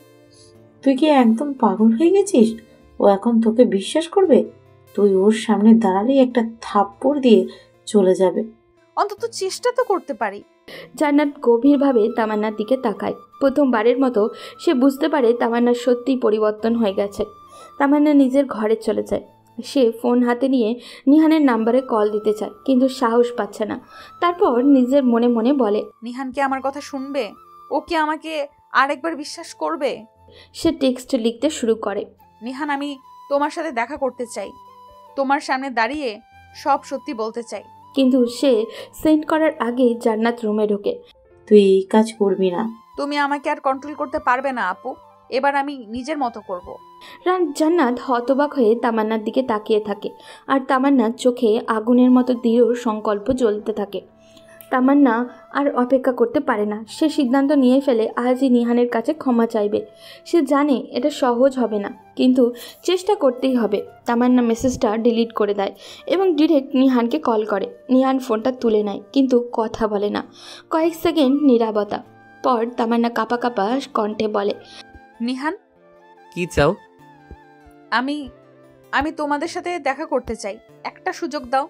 তুই কি একদম পাগল হয়ে গেছিস? ও এখন তোকে বিশ্বাস করবে? তুই ওর সামনে দাঁড়ালেই একটা থাপ্পড় দিয়ে চলে যাবে। অন্তত চেষ্টা তো করতে পারি। জান্নাত গভীরভাবে তামান্নার দিকে তাকায়। প্রথমবারের মতো সে বুঝতে পারে তামান্নার সত্যিই পরিবর্তন হয়ে গেছে। তামান্না নিজের ঘরে চলে যায়। সে ফোন হাতে নিয়ে নিহানের নাম্বারে কল দিতে চায়, কিন্তু সাহস পাচ্ছে না। তারপর নিজের মনে মনে বলে, নিহান কি আমার কথা শুনবে? ও কি আমাকে আরেকবার বিশ্বাস করবে? সে টেক্সট লিখতে শুরু করে, নিহান, আমি তোমার সাথে দেখা করতে চাই, তোমার সামনে দাঁড়িয়ে সব সত্যি বলতে চাই। কিন্তু সে সেন্ড করার আগেই জান্নাত রুমে ঢোকে। তুই এই কাজ করবি না। তুমি আমাকে আর কন্ট্রোল করতে পারবে না আপু, এবার আমি নিজের মতো করব। জান্নাত হতবাক হয়ে তামান্নার দিকে তাকিয়ে থাকে, আর তামান্নার চোখে আগুনের মতো দৃঢ় সংকল্প জ্বলতে থাকে। তামান্না আর অপেক্ষা করতে পারে না। সে সিদ্ধান্ত নিয়ে ফেলে আজই নিহানের কাছে ক্ষমা চাইবে। সে জানে এটা সহজ হবে না, কিন্তু চেষ্টা করতেই হবে। তামান্না মেসেজটা ডিলিট করে দেয় এবং ডিরেক্ট নিহানকে কল করে। নিহান ফোনটা তুলে নেয়, কিন্তু কথা বলে না। কয়েক সেকেন্ড নীরবতা পর তামান্না কাঁপা কাঁপা কণ্ঠে বলে, নিহান, কি চাও? আমি তোমাদের সাথে দেখা করতে চাই, একটা সুযোগ দাও।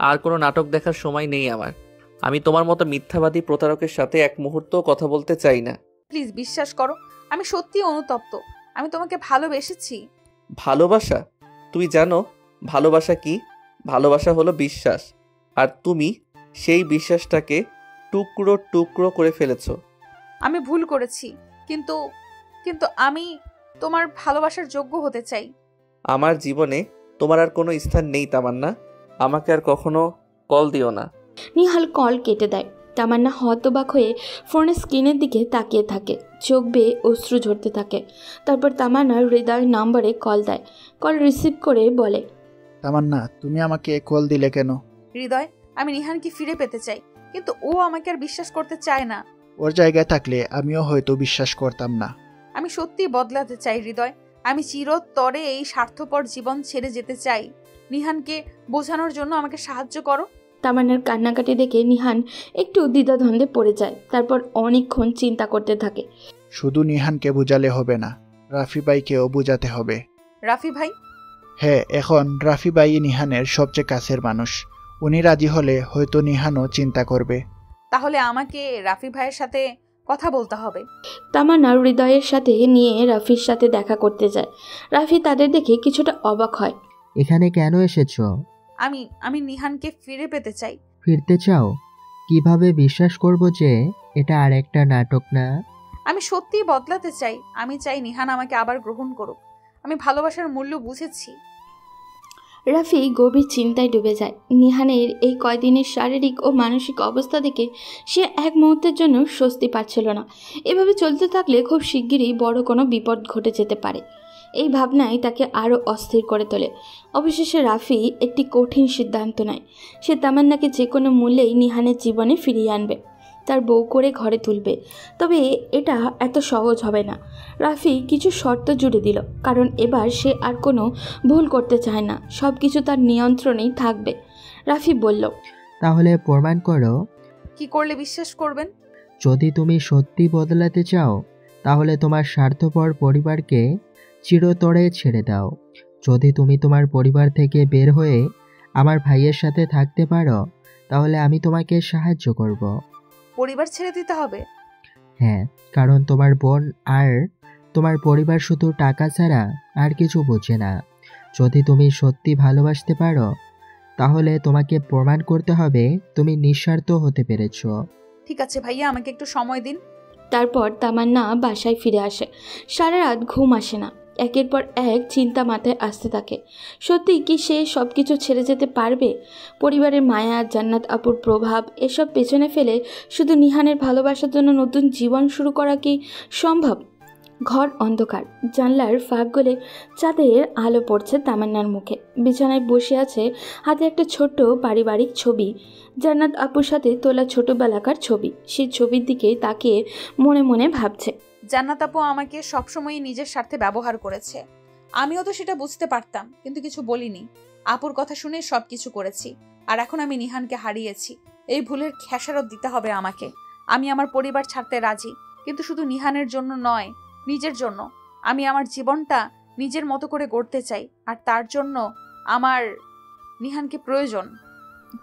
আর কোনো নাটক দেখার সময় নেই আমার। আমি তোমার মতো মিথ্যাবাদী প্রতারকের সাথে এক মুহূর্তও কথা বলতে চাই না। প্লিজ বিশ্বাস করো, আমি সত্যি অনুতপ্ত। আমি তোমাকে ভালোবেসেছি। ভালোবাসা? তুই জানো ভালোবাসা কি? ভালোবাসা হলো বিশ্বাস, আর তুমি সেই বিশ্বাসটাকে টুকরো টুকরো করে ফেলেছো। আমি ভুল করেছি, কিন্তু কিন্তু আমি তোমার ভালোবাসার যোগ্য হতে চাই। আমার জীবনে তোমার আর কোনো স্থান নেই তামান্না। আমাকে আর কখনো কল দিও না। নিহাল কল কেটে দেয়। তামান্না হতবাক হয়ে ফোনের স্ক্রিনের দিকে তাকিয়ে থাকে, চোখ বেয়ে অশ্রু ঝরতে থাকে। তারপর তামান্না হৃদয়ের নাম্বারে কল দেয়। কল রিসিভ করে বলে, তামান্না, তুমি আমাকে কল দিলে কেন? হৃদয়, আমি নিহানকে ফিরে পেতে চাই, কিন্তু ও আমাকে আর বিশ্বাস করতে চায় না। ওর জায়গায় থাকলে আমিও হয়তো বিশ্বাস করতাম না। আমি সত্যি বদলাতে চাই হৃদয়। আমি চিরতরে এই স্বার্থপর জীবন ছেড়ে যেতে চাই। নিহানকে বোঝানোর জন্য আমাকে সাহায্য করো। তামান্নার কান্নাকাটি দেখে নিহান একটু দ্বিধাদ্বন্দ্বে পড়ে যায়। তারপর অনেকক্ষণ চিন্তা করতে থাকে। শুধু নিহানকে বুঝালে হবে না, রাফি ভাইকেও বুঝাতে হবে। রাফি ভাই? হ্যাঁ, এখন রাফি ভাই নিহানের সবচেয়ে কাছের মানুষ। উনি রাজি হলে হয়তো নিহানও চিন্তা করবে। তাহলে আমাকে রাফি ভাইয়ের সাথে কথা বলতে হবে। তামান্না হৃদয়ের সাথে নিয়ে রাফির সাথে দেখা করতে যায়। রাফি তাদের দেখে কিছুটা অবাক হয়। এখানে কেন এসেছো? আমি নিহানকে ফিরে পেতে চাই। ফিরতে চাও? কিভাবে বিশ্বাস করব যে এটা আর একটা নাটক না? আমি সত্যিই বদলাতে চাই। আমি চাই নিহান আমাকে আবার গ্রহণ করুক। আমি ভালোবাসার মূল্য বুঝেছি। রাফি গভীর চিন্তায় ডুবে যায়। নিহানের এই কয়দিনের শারীরিক ও মানসিক অবস্থা দেখে সে এক মুহূর্তের জন্য স্বস্তি পাচ্ছিল না। এভাবে চলতে থাকলে খুব শিগগিরই বড় কোনো বিপদ ঘটে যেতে পারে। এই ভাবনাই তাকে আরও অস্থির করে তোলে। অবশেষে রাফি একটি কঠিন সিদ্ধান্ত নেয়। সে তামান্নাকে যে কোনো মূল্যেই নিহানের জীবনে ফিরিয়ে আনবে, তার বউ করে ঘরে তুলবে। তবে এটা এত সহজ হবে না। রাফি কিছু শর্ত জুড়ে দিল, কারণ এবার সে আর কোনো ভুল করতে চায় না। সব কিছু তার নিয়ন্ত্রণেই থাকবে। রাফি বলল, তাহলে প্রমাণ করো। কি করলে বিশ্বাস করবেন? যদি তুমি সত্যি বদলাতে চাও তাহলে তোমার স্বার্থপর পরিবারকে চিরতরে ছেড়ে দাও। যদি তুমি তোমার পরিবার থেকে বের হয়ে আমার ভাইয়ের সাথে থাকতে পারো তাহলে আমি তোমাকে সাহায্য করব। পরিবার ছেড়ে দিতে হবে? হ্যাঁ, কারণ তোমার বোন আর তোমার পরিবার শুধু টাকা ছাড়া আর কিছু বোঝে না। যদি তুমি সত্যি ভালোবাসতে পারো তাহলে তোমাকে প্রমাণ করতে হবে তুমি নিঃস্বার্থ হতে পেরেছো। ঠিক আছে ভাইয়া, আমাকে একটু সময় দিন। তারপর তামান্না বাসায় ফিরে আসে। সারা রাত ঘুম আসে না। একের পর এক চিন্তা মাথায় আসতে থাকে। সত্যি কি সে সব কিছু ছেড়ে যেতে পারবে? পরিবারের মায়া, জান্নাত আপুর প্রভাব এসব পেছনে ফেলে শুধু নিহানের ভালোবাসার জন্য নতুন জীবন শুরু করা কি সম্ভব? ঘর অন্ধকার। জানলার ফাঁক গলে চাঁদের আলো পড়ছে তামান্নার মুখে। বিছানায় বসে আছে, হাতে একটা ছোট্ট পারিবারিক ছবি, জান্নাত আপুর সাথে তোলা ছোটবেলাকার ছবি। সেই ছবির দিকে তাকিয়ে মনে মনে ভাবছে, জান্নাত আপু আমাকে সবসময়ই নিজের স্বার্থে ব্যবহার করেছে। আমিও তো সেটা বুঝতে পারতাম, কিন্তু কিছু বলিনি। আপুর কথা শুনে সব কিছু করেছি। আর এখন আমি নিহানকে হারিয়েছি। এই ভুলের খেসারত দিতে হবে আমাকে। আমি আমার পরিবার ছাড়তে রাজি, কিন্তু শুধু নিহানের জন্য নয়, নিজের জন্য। আমি আমার জীবনটা নিজের মতো করে গড়তে চাই, আর তার জন্য আমার নিহানকে প্রয়োজন।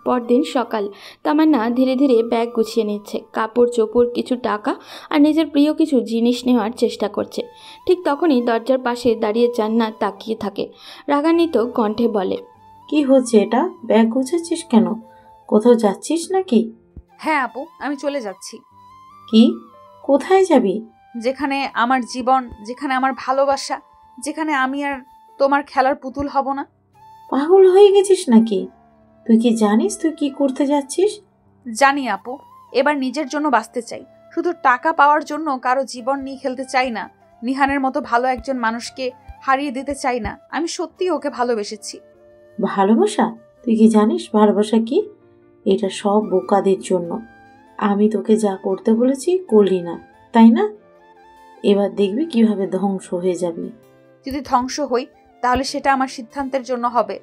পরদিন সকাল। তামান্না ধীরে ধীরে ব্যাগ গুছিয়ে নিচ্ছে। কাপড় চোপড়, কিছু টাকা আর নিজের প্রিয় কিছু জিনিস নেওয়ার চেষ্টা করছে। ঠিক তখনই দরজার পাশে দাঁড়িয়ে জান্নাত তাকিয়ে থাকে। রাগান্বিত কণ্ঠে বলে, কি হচ্ছে এটা? ব্যাগ গুছাচ্ছিস কেন? কোথাও যাচ্ছিস নাকি? হ্যাঁ আপু, আমি চলে যাচ্ছি। কি? কোথায় যাবি? যেখানে আমার জীবন, যেখানে আমার ভালোবাসা, যেখানে আমি আর তোমার খেলার পুতুল হব না। পাগল হয়ে গেছিস নাকি? তুই কি জানিস তুই কি করতে যাচ্ছিস? জানি আপু, এবার নিজের জন্য বাঁচতে চাই। শুধু টাকা পাওয়ার জন্য কারো জীবন নিয়ে খেলতে চাই না। নিহানের মতো ভালো একজন মানুষকে হারিয়ে দিতে চাই না। আমি সত্যিই ওকে ভালোবেসেছি। ভালোবাসা? তুই কি জানিস ভালোবাসা কি? এটা সব বোকাদের জন্য। আমি তোকে যা করতে বলেছি করলি না, তাই না? এবার দেখবি কিভাবে ধ্বংস হয়ে যাবি। যদি ধ্বংস হই তাহলে সেটা আমার সিদ্ধান্তের জন্য হবে,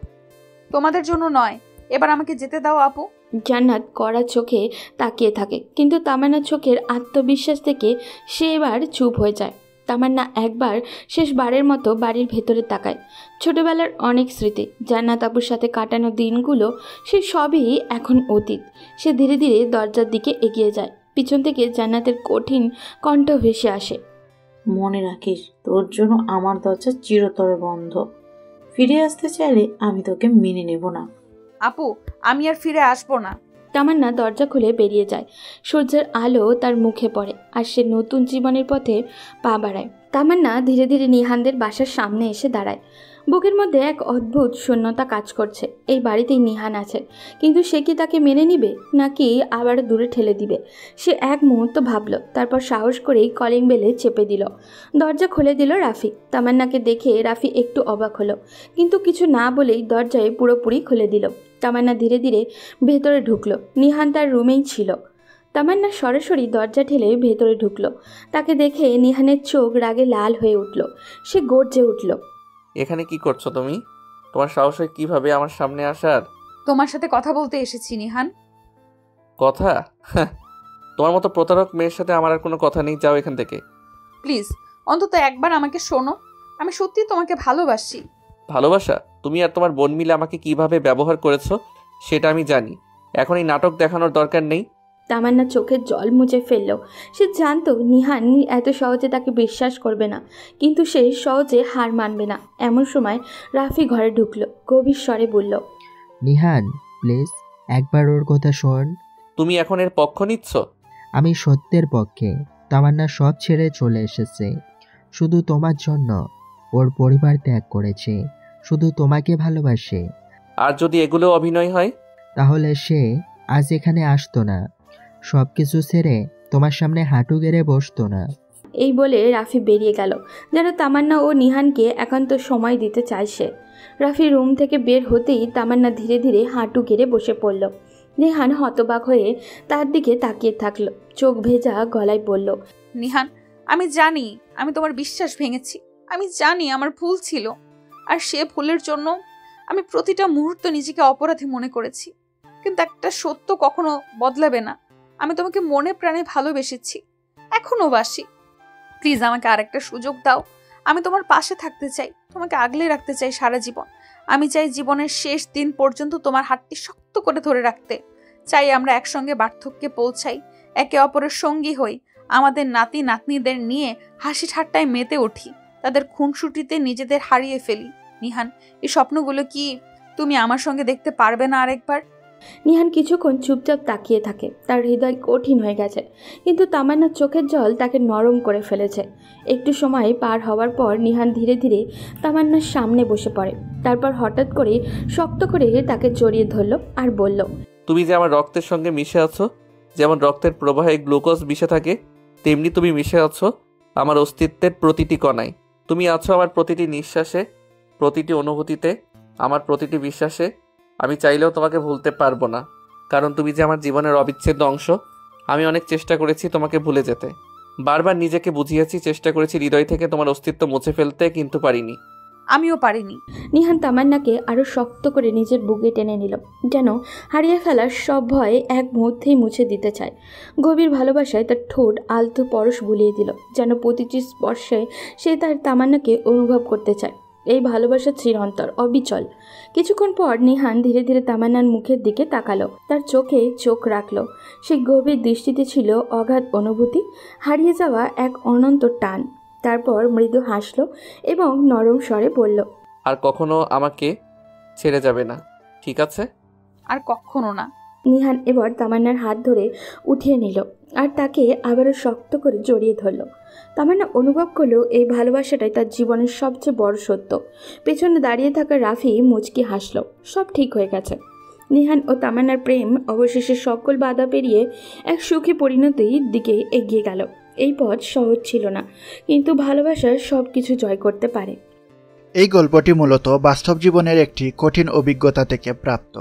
তোমাদের জন্য নয়। এবার আমাকে যেতে দাও আপু। জান্নাত কড়া চোখে তাকিয়ে থাকে, কিন্তু তামান্নার চোখের আত্মবিশ্বাস থেকে সে এবার চুপ হয়ে যায়। তামান্না একবার শেষবারের মতো বাড়ির ভেতরে তাকায়। ছোটবেলার অনেক স্মৃতি, জান্নাত আপুর সাথে কাটানো দিনগুলো, সে সবই এখন অতীত। সে ধীরে ধীরে দরজার দিকে এগিয়ে যায়। পিছন থেকে জান্নাতের কঠিন কণ্ঠ ভেসে আসে, মনে রাখিস তোর জন্য আমার দরজা চিরতরে বন্ধ। ফিরে আসতে চাইলে আমি তোকে মেনে নেব না। আপু, আমি আর ফিরে আসবো না। তামান্না দরজা খুলে বেরিয়ে যায়। সূর্যের আলো তার মুখে পড়ে আর সে নতুন জীবনের পথে পা বাড়ায়। তামান্না ধীরে ধীরে নিহানদের বাসার সামনে এসে দাঁড়ায়। বুকের মধ্যে এক অদ্ভুত শূন্যতা কাজ করছে। এই বাড়িতেই নিহান আছে, কিন্তু সে কি তাকে মেনে নিবে নাকি আবার দূরে ঠেলে দিবে? সে এক মুহূর্ত ভাবল, তারপর সাহস করেই কলিং বেলে চেপে দিল। দরজা খুলে দিল রাফি। তামান্নাকে দেখে রাফি একটু অবাক হলো, কিন্তু কিছু না বলেই দরজায় পুরোপুরি খুলে দিল। তামান্না ধীরে ধীরে ভেতরে ঢুকলো। নিহান তার রুমেই ছিল। তামান্না সরাসরি দরজা ঠেলে ভেতরে ঢুকলো। তাকে দেখে নিহানের চোখ রাগে লাল হয়ে উঠল। সে গর্জে উঠল। এখানে কি করছো তুমি? তোমার সাহস হয় কিভাবে আমার সামনে আসার? তোমার সাথে কথা বলতে এসেছি নিহান। কথা? তোমার মতো প্রতারক মেয়ের সাথে আমার আর কোনো কথা নেই, যাও এখান থেকে। প্লিজ অন্তত একবার আমাকে শোনো, আমি সত্যি তোমাকে ভালোবাসি। ভালোবাসা? তুমি আর তোমার বোন মিলে আমাকে কিভাবে ব্যবহার করেছো সেটা আমি জানি। এখন এই নাটক দেখানোর দরকার নেই। তামান্না চোখের জল মুছে ফেলল। সে জানতো নিহান এত সহজে তাকে বিশ্বাস করবে না, কিন্তু সে সহজে হার মানবে না। এমন সময় রাফি ঘরে ঢুকলো, গভীর স্বরে বলল, নিহান প্লিজ একবার ওর কথা শোন। তুমি এখন এর পক্ষ নিচ্ছ? আমি সত্যের পক্ষে। তামান্না সব ছেড়ে চলে এসেছে শুধু তোমার জন্য। ওর পরিবার ত্যাগ করেছে, শুধু তোমাকে ভালোবাসে। আর যদি এগুলো অভিনয় হয়? তাহলে সে আজ এখানে আসতো না, সব কিছু ছেড়ে তোমার সামনে হাঁটু গেড়ে বসতো না। এই বলে রাফি বেরিয়ে গেল, যেন তামান্না ও নিহানকে একান্ত সময় দিতে চায় সে। রাফি রুম থেকে বের হতেই তামান্না ধীরে ধীরে হাঁটু গেড়ে বসে পড়ল। নিহান হতবাক হয়ে তার দিকে তাকিয়ে থাকলো, চোখ ভেজা গলায় বলল, নিহান আমি জানি আমি তোমার বিশ্বাস ভেঙেছি, আমি জানি আমার ভুল ছিল। আর সে ভুলের জন্য আমি প্রতিটা মুহূর্ত নিজেকে অপরাধী মনে করেছি। কিন্তু একটা সত্য কখনো বদলাবে না, আমি তোমাকে মনে প্রাণে ভালোবেসেছি, এখনো বাসি। প্লিজ আমাকে আরেকটা সুযোগ দাও। আমি তোমার পাশে থাকতে চাই, তোমাকে আগলে রাখতে চাই সারা জীবন। আমি চাই জীবনের শেষ দিন পর্যন্ত তোমার হাতটি শক্ত করে ধরে রাখতে চাই। আমরা একসঙ্গে বার্ধক্যে পৌঁছাই, একে অপরের সঙ্গী হই, আমাদের নাতি নাতনিদের নিয়ে হাসি ঠাট্টায় মেতে উঠি, তাদের খুনসুটিতে নিজেদের হারিয়ে ফেলি। নিহান, এই স্বপ্নগুলো কি তুমি আমার সঙ্গে দেখতে পারবে না আরেকবার? নিহান কিছুক্ষণ চুপচাপ তাকিয়ে থাকে। তার হৃদয় কঠিন হয়ে গেছে, কিন্তু তামান্নার চোখের জল তাকে নরম করে ফেলেছে। একটু সময় পার হওয়ার পর নিহান ধীরে ধীরে তামান্নার সামনে বসে পড়ে। তারপর হঠাৎ করে শক্ত করে তাকে জড়িয়ে ধরল আর বলল, তুমি যে আমার রক্তের সঙ্গে মিশে আছো, যেমন রক্তের প্রবাহে গ্লুকোজ মিশে থাকে, তেমনি তুমি মিশে আছো আমার অস্তিত্বের প্রতিটি কণায়। তুমি আছো আমার প্রতিটি নিঃশ্বাসে, প্রতিটি অনুভূতিতে, আমার প্রতিটি বিশ্বাসে। আমি চাইলেও তোমাকে ভুলতে পারবো না, কারণ তুমি যে আমার জীবনের অবিচ্ছেদ্য অংশ। আমি অনেক চেষ্টা করেছি তোমাকে ভুলে যেতে, বারবার নিজেকে বুঝিয়েছি, চেষ্টা করেছি হৃদয় থেকে তোমার অস্তিত্ব মুছে ফেলতে, কিন্তু পারিনি। আমিও পারিনি। নিহান তামান্নাকে আরো শক্ত করে নিজের বুকে টেনে নিল, যেন হারিয়ে ফেলার সব ভয় এক মুহূর্তেই মুছে দিতে চায়। গভীর ভালোবাসায় তার ঠোঁট আলতো পরশ বুলিয়ে দিল, যেন প্রতিটি স্পর্শে সে তার তামান্নাকে অনুভব করতে চায়। এই ভালোবাসা চিরন্তর, অবিচল। কিছুক্ষণ পর নিহান ধীরে ধীরে তামান্নার মুখের দিকে তাকালো, তার চোখে চোখ রাখলো। সেই গভীর দৃষ্টিতে ছিল অগাধ অনুভূতি, হারিয়ে যাওয়া এক অনন্ত টান। তারপর মৃদু হাসলো এবং নরম স্বরে বলল, আর কখনো আমাকে ছেড়ে যাবে না, ঠিক আছে? আর কখনো না। নিহান এবার তামান্নার হাত ধরে উঠিয়ে নিল আর তাকে আবারও শক্ত করে জড়িয়ে ধরল। তামান্না অনুভব করলো এই ভালোবাসাটাই তার জীবনের সবচেয়ে বড় সত্য। পেছনে দাঁড়িয়ে থাকা রাফি মুচকি হাসলো। সব ঠিক হয়ে গেছে। নিহান ও তামান্নার প্রেম অবশেষে সকল বাধা পেরিয়ে এক সুখী পরিণতির দিকে এগিয়ে গেল। এই পথ সহজ ছিল না, কিন্তু ভালোবাসা সব কিছু জয় করতে পারে। এই গল্পটি মূলত বাস্তব জীবনের একটি কঠিন অভিজ্ঞতা থেকে প্রাপ্ত,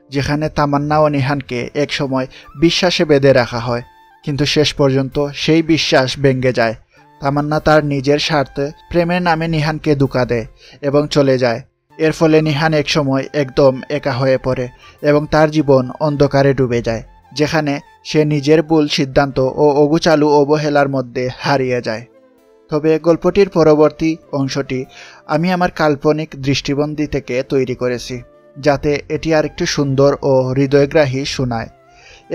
যেখানে তামান্না ও নিহানকে একসময় বিশ্বাসে বেঁধে রাখা হয়, কিন্তু শেষ পর্যন্ত সেই বিশ্বাস ভেঙে যায়। তামান্না তার নিজের স্বার্থে প্রেমের নামে নিহানকে ধোঁকা দেয় এবং চলে যায়। এর ফলে নিহান একসময় একদম একা হয়ে পড়ে এবং তার জীবন অন্ধকারে ডুবে যায়, যেখানে সে নিজের ভুল সিদ্ধান্ত ও অগোছালো অবহেলার মধ্যে হারিয়ে যায়। তবে গল্পটির পরবর্তী অংশটি আমি আমার কাল্পনিক দৃষ্টিভঙ্গি থেকে তৈরি করেছি, যাতে এটি আরেকটু সুন্দর ও হৃদয়গ্রাহী শোনায়।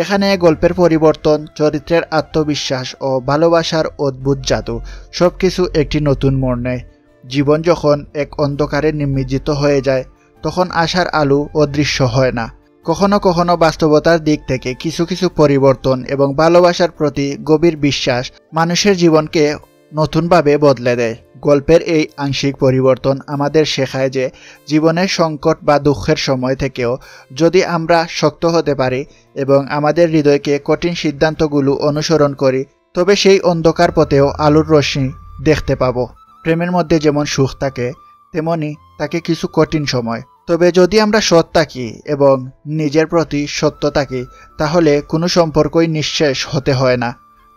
এখানে গল্পের পরিবর্তন, চরিত্রের আত্মবিশ্বাস ও ভালোবাসার অদ্ভুত জাদু সবকিছু একটি নতুন মোড় নেয়। জীবন যখন এক অন্ধকারে নিমজ্জিত হয়ে যায়, তখন আশার আলো অদৃশ্য হয় না। কখনো কখনো বাস্তবতার দিক থেকে কিছু কিছু পরিবর্তন এবং ভালোবাসার প্রতি গভীর বিশ্বাস মানুষের জীবনকে নতুনভাবে বদলে দেয়। গল্পের এই আংশিক পরিবর্তন আমাদের শেখায় যে জীবনের সংকট বা দুঃখের সময় থেকেও যদি আমরা শক্ত হতে পারি এবং আমাদের হৃদয়কে কঠিন সিদ্ধান্তগুলো অনুসরণ করি, তবে সেই অন্ধকার পথেও আলোর রশ্মি দেখতে পাবো। প্রেমের মধ্যে যেমন সুখ থাকে, তেমনি থাকে কিছু কঠিন সময়, তবে যদি আমরা সৎ থাকি এবং নিজের প্রতি সত্য থাকি তাহলে কোনো সম্পর্কই নিঃশেষ হতে হয় না।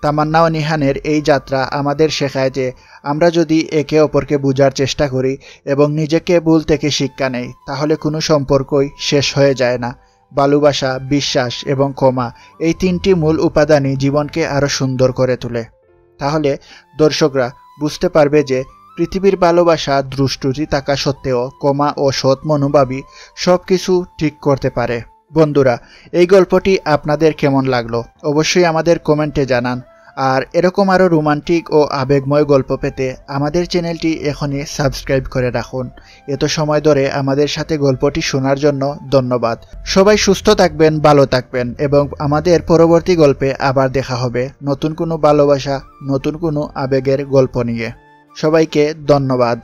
তামান্না ও নিহানের এই যাত্রা আমাদের শেখায় যে আমরা যদি একে অপরকে বোঝার চেষ্টা করি এবং নিজেকে ভুল থেকে শিক্ষা নেই তাহলে কোনো সম্পর্কই শেষ হয়ে যায় না। ভালোবাসা, বিশ্বাস এবং ক্ষমা এই তিনটি মূল উপাদানই জীবনকে আরও সুন্দর করে তোলে। তাহলে দর্শকরা বুঝতে পারবে যে পৃথিবীর ভালোবাসা দুষ্টুটি থাকা সত্ত্বেও ক্ষমা ও সৎ মনোভাবই সব কিছু ঠিক করতে পারে। বন্ধুরা, এই গল্পটি আপনাদের কেমন লাগলো অবশ্যই আমাদের কমেন্টে জানান। আর এরকম আরও রোমান্টিক ও আবেগময় গল্প পেতে আমাদের চ্যানেলটি এখনই সাবস্ক্রাইব করে রাখুন। এত সময় ধরে আমাদের সাথে গল্পটি শোনার জন্য ধন্যবাদ। সবাই সুস্থ থাকবেন, ভালো থাকবেন এবং আমাদের পরবর্তী গল্পে আবার দেখা হবে নতুন কোনো ভালোবাসা, নতুন কোনো আবেগের গল্প নিয়ে। সবাইকে ধন্যবাদ।